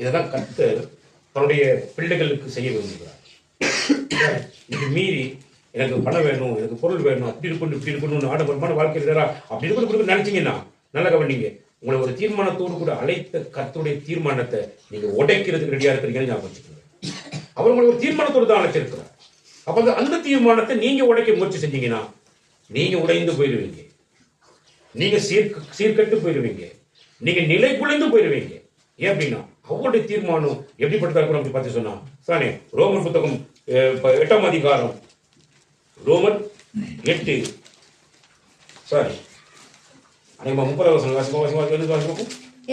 இதைதான் கர்த்தர் தன்னுடைய பிள்ளைகளுக்கு செய்ய விரும்புகிறார். இது மீறி எனக்கு பணம் வேணும், எனக்கு பொருள் வேணும், அப்படி இருக்கணும் இப்படி இருக்கணும்னு ஆடம்பரமான வாழ்க்கை இருக்கிறா அப்படி இருக்கணும் நினைச்சீங்கன்னா நல்லா கவனிங்க, உங்களை ஒரு தீர்மானத்தோடு கூட அழைத்த கர்த்தருடைய தீர்மானத்தை நீங்க உடைக்கிறதுக்கு ரெடியா இருக்கிறீங்கன்னு ஞாபகம் வச்சுக்கோங்க. அவர் உங்களை ஒரு தீர்மானத்தோடு தான் அழைச்சிருக்கிறார். அப்ப அந்த தீர்மானத்தை நீங்க உடைக்க முயற்சி செஞ்சீங்கன்னா நீங்க உடைந்து போயிடுவீங்க, நீங்க சீர்கட்டு போயிடுவீங்க, நீங்க நிலை குலைந்து போயிடுவீங்க. ஏன் அப்படின்னா அவருடைய தீர்மானம் எப்படிப்பட்டதா இருக்கணும் அப்படி பார்த்து சொன்னா சானே ரோமர் புத்தகம் 8ஆம் அதிகாரம், ரோமர் 8 சாரி 30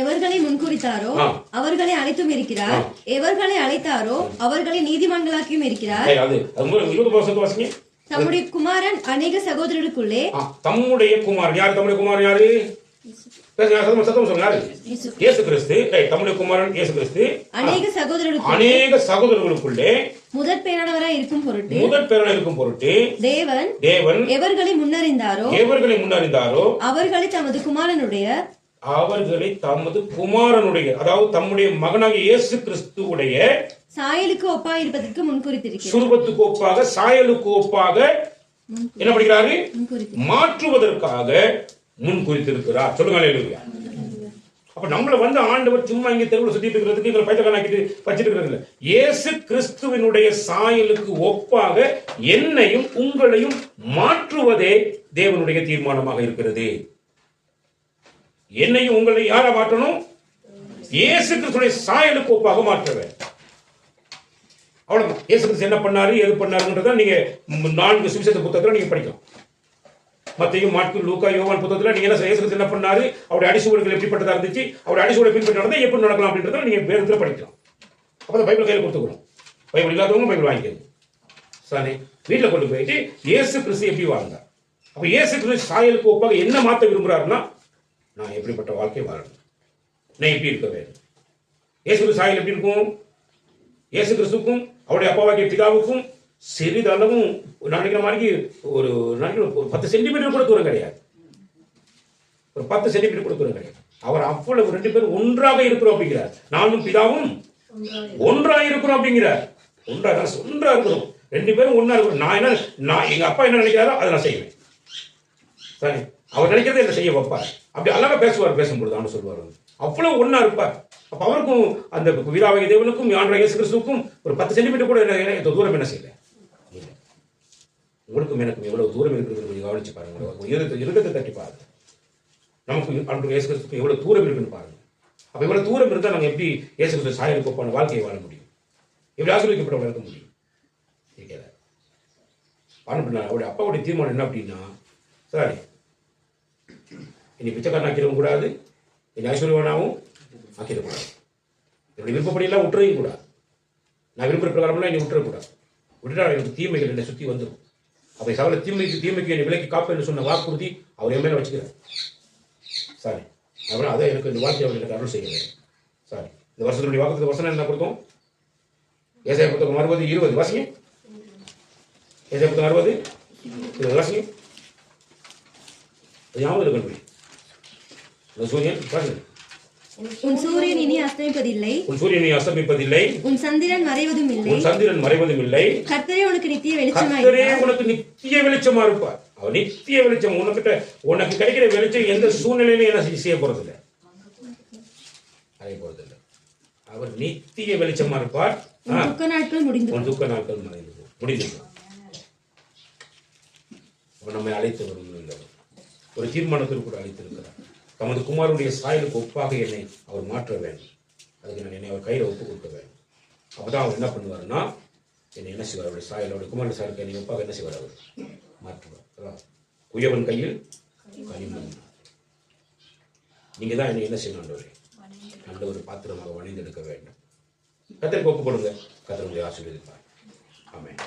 எவர்களை முன்குறித்தாரோ அவர்களை அழைத்தும் இருக்கிறார், எவர்களை அழைத்தாரோ அவர்களை நீதிமான்களாக்கியும் இருக்கிறார். தம்முடைய குமாரன் அநேக சகோதரர்களுக்குள்ளே, தம்முடைய குமாரன் யாரு? தம்முடைய குமாரன் யாரு? இயேசு கிறிஸ்து. தம்முடைய குமாரன் இயேசு கிறிஸ்து அநேக சகோதரர்களுக்குள்ளே முதற் பேரானவராய் இருக்கும் பொருட்டு தேவன் எவர்களை முன்னறிந்தாரோ அவர்களை தமது குமாரனுடைய அதாவது தம்முடைய மகனாகிய இயேசு கிறிஸ்துவுடைய சாயலுக்கு ஒப்பாக இருப்பதற்கு முன்குறித்திருக்கிறார். சுரூபத்துக்கு ஒப்பாக, சாயலுக்கு ஒப்பாக என்ன படிக்கிறாரு? முன்குறிப்பு. மாற்றுவதற்காக முன் குறித்திருக்கிறார். சொல்லுங்க அல்லேலூயா. அப்ப நம்மள வந்து ஆண்டவர் சும்மா இங்க தெருவில் சுத்திட்டு இருக்கிறதுக்கு எங்களை பைத்தக்காரனாக்கிட்டு வச்சிட்டு இருக்கிறது இல்லை. இயேசு கிறிஸ்துவினுடைய சாயலுக்கு ஒப்பாக என்னையும் உங்களையும் மாற்றுவதே தேவனுடைய தீர்மானமாக இருக்கிறது. என்னையும் உங்களை யாரை மாற்றணும்? இயேசு கிறிஸ்துடைய சாயலுக்கு ஒப்பாக மாற்றுவேன். அவ்வளவுதான். இயேசு கிறிஸ்து என்ன பண்ணாரு, எது பண்ணாருன்றத நீங்க 4 சுவிசேஷ புத்தகத்துல நீங்க படிக்கலாம். மத்தேயு, மாற்கு, லூக்கா, யோவான் புத்தகத்துல நீங்க என்ன இயேசு கிறிஸ்து என்ன பண்ணாரு, அவருடைய அடிசுவடுகள் எப்படிப்பட்டதா இருந்துச்சு, அவருடைய அடிசுவடை பின்பற்றி நடந்தா எப்படி நடக்கலாம் அப்படின்றத நீங்க வேதத்துல படிக்கலாம். அப்பதான் பைபிள் கையில கொடுத்துக்கணும். பைபிள் இல்லாதவங்க பைபிள் வாங்கிக்கணும். சரி, வீட்டுல கொண்டு போயிட்டு இயேசு கிறிஸ்து எப்படி வாழ்ந்தார், அப்ப இயேசு கிறிஸ்து சாயலுக்கு ஒப்பாக என்ன மாற்ற விரும்புறாருன்னா, நான் எப்படிப்பட்ட வாழ்க்கை வாழணும், நான் எப்படி இருக்க வேண்டும். இயேசு கிறிஸ்து சாயல் எப்படி இருக்கும்? இயேசு கிறிஸ்துக்கும் அவருடைய அப்பாவாகிய பிதாவுக்கும் சிறிதளவும் நினைக்கிற மாதிரி ஒரு 10 சென்டிமீட்டர் கூட தூரம் கிடையாது. ஒரு 10 சென்டிமீட்டர் கூட தூரம் கிடையாது. அவர் அவ்வளவு 2 பேரும் ஒன்றாக இருக்கிறோம் அப்படிங்கிறார். நானும் பிதாவும் ஒன்றாக இருக்கிறோம் அப்படிங்கிறார். ஒன்றா இருக்கிறோம், 2 பேரும் ஒன்றா இருக்கிறோம். நான் எங்க அப்பா என்ன நினைக்கிறாரோ அதை நான் செய்வேன். சரி, அவர் நினைக்கிறத என்ன செய்ய வைப்பார். அப்படி அழகா பேசுவார். பேசும்பொழுது அவனு சொல்லுவார், அவ்வளவு ஒன்னா இருப்பார். அப்ப அவருக்கும் அந்த பிதாவாகிய தேவனுக்கும் ஆண்டவராகிய இயேசு கிறிஸ்துவுக்கும் ஒரு 10 சென்டிமீட்டர் கூட தூரம் என்ன செய்யல. உங்களுக்கும் எனக்கும் எவ்வளவு தூரம் இருக்கிறது கவனிச்சு பாருங்க. இருதத்தை தட்டி பாருங்க. நமக்கு ஆண்டவராகிய இயேசு கிறிஸ்துக்கு எவ்வளவு தூரம் இருக்குன்னு பாருங்க. அப்ப இவ்வளவு தூரம் இருந்தா நாங்க எப்படி இயேசு கிறிஸ்து சாயலுக்கு ஒப்பான வாழ்க்கையை வாழ முடியும், எப்படி ஆசீர்வதிக்கப்பட்டவங்க இருக்க முடியும்? அவருடைய அப்பாவுடைய தீர்மானம் என்ன அப்படின்னா, சரி இனி பிச்சைக்காரன் ஆக்கிடவும் கூடாது, இனி ஐஸ்வர்யவானாவும் ஆக்கிடக்கூடாது, என்னுடைய விருப்பப்படி எல்லாம் விட்டுறவும் கூடாது, நான் விரும்புகிற பிரகாரம்லாம் இனி விட்டுறக்கூடாது. விட்டுட்டா எனக்கு தீமைகள் என்னை சுற்றி வந்துடும். அப்போ சகல தீமைக்கு என்னை விலைக்கு காப்பேன்னு சொன்ன வாக்குறுதி அவர் என் மேலே வச்சுக்கிறார். சாரி, அப்புறம் அதை எனக்கு இந்த வார்த்தை அவர் எனக்கு அருள் செய்கிறேன். சாரி, இந்த வருஷத்துடைய வாக்குறுதி வசனம் என்ன கொடுத்தோம்? ஏசாயா புத்தகம் 60:20 வாசிங்க. ஏசாயா புத்தகம் 60:20 வாசிங்க. ஞாபகம் இருக்கணும். சூரியன் பாருங்க, உன் சூரியன் இனி அஸ்தமிப்பதில்லை, உன் சூரியன் இனி அஸ்தமிப்பதில்லை, உன் சந்திரன் மறைவதும் இல்லை, உன் சந்திரன் மறைவதும் இல்லை. கர்த்தரே உனக்கு நித்திய வெளிச்சமாய் கர்த்தரே உனக்கு நித்திய வெளிச்சமா இருப்பார். அவர் நித்திய வெளிச்சம். உனக்கு கிடைக்கிற வெளிச்சம் எந்த சூழ்நிலையிலும் என்ன செய்ய போறதில்லை, அடைய போறதில்லை. அவர் நித்திய வெளிச்சமா இருப்பார். உன் துக்க நாட்கள் முடிந்து, உன் துக்க நாட்கள் முடிந்து. அவர் நம்மை அழைத்து வரும் ஒரு தீர்மானத்திற்கு கூட அழைத்திருக்கிறார். தமது குமாரனுடைய சாயலுக்கு ஒப்பாக என்னை அவர் மாற்ற வேண்டும். அதுக்கு நான் என்னை அவர் கையில் ஒப்பு கொடுக்க வேண்டும். அப்பதான் அவர் என்ன பண்ணுவாருன்னா, என்னை என்ன செய்வார், அவருடைய சாயல், அவருடைய குமாரன் சாயலுக்கு என்னை ஒப்பாக என்ன செய்வார், அவர் மாற்றுவார். குயவன் கையில் கனிமண். நீங்க தான் என்னை என்ன செய்யணும் ஆண்டவரே, நல்ல ஒரு பாத்திரமாக வணிந்தெடுக்க வேண்டும். கர்த்தருக்கு ஒப்பு கொடுங்க. கர்த்தர் உங்களை ஆசீர்வதிப்பார். ஆமென்.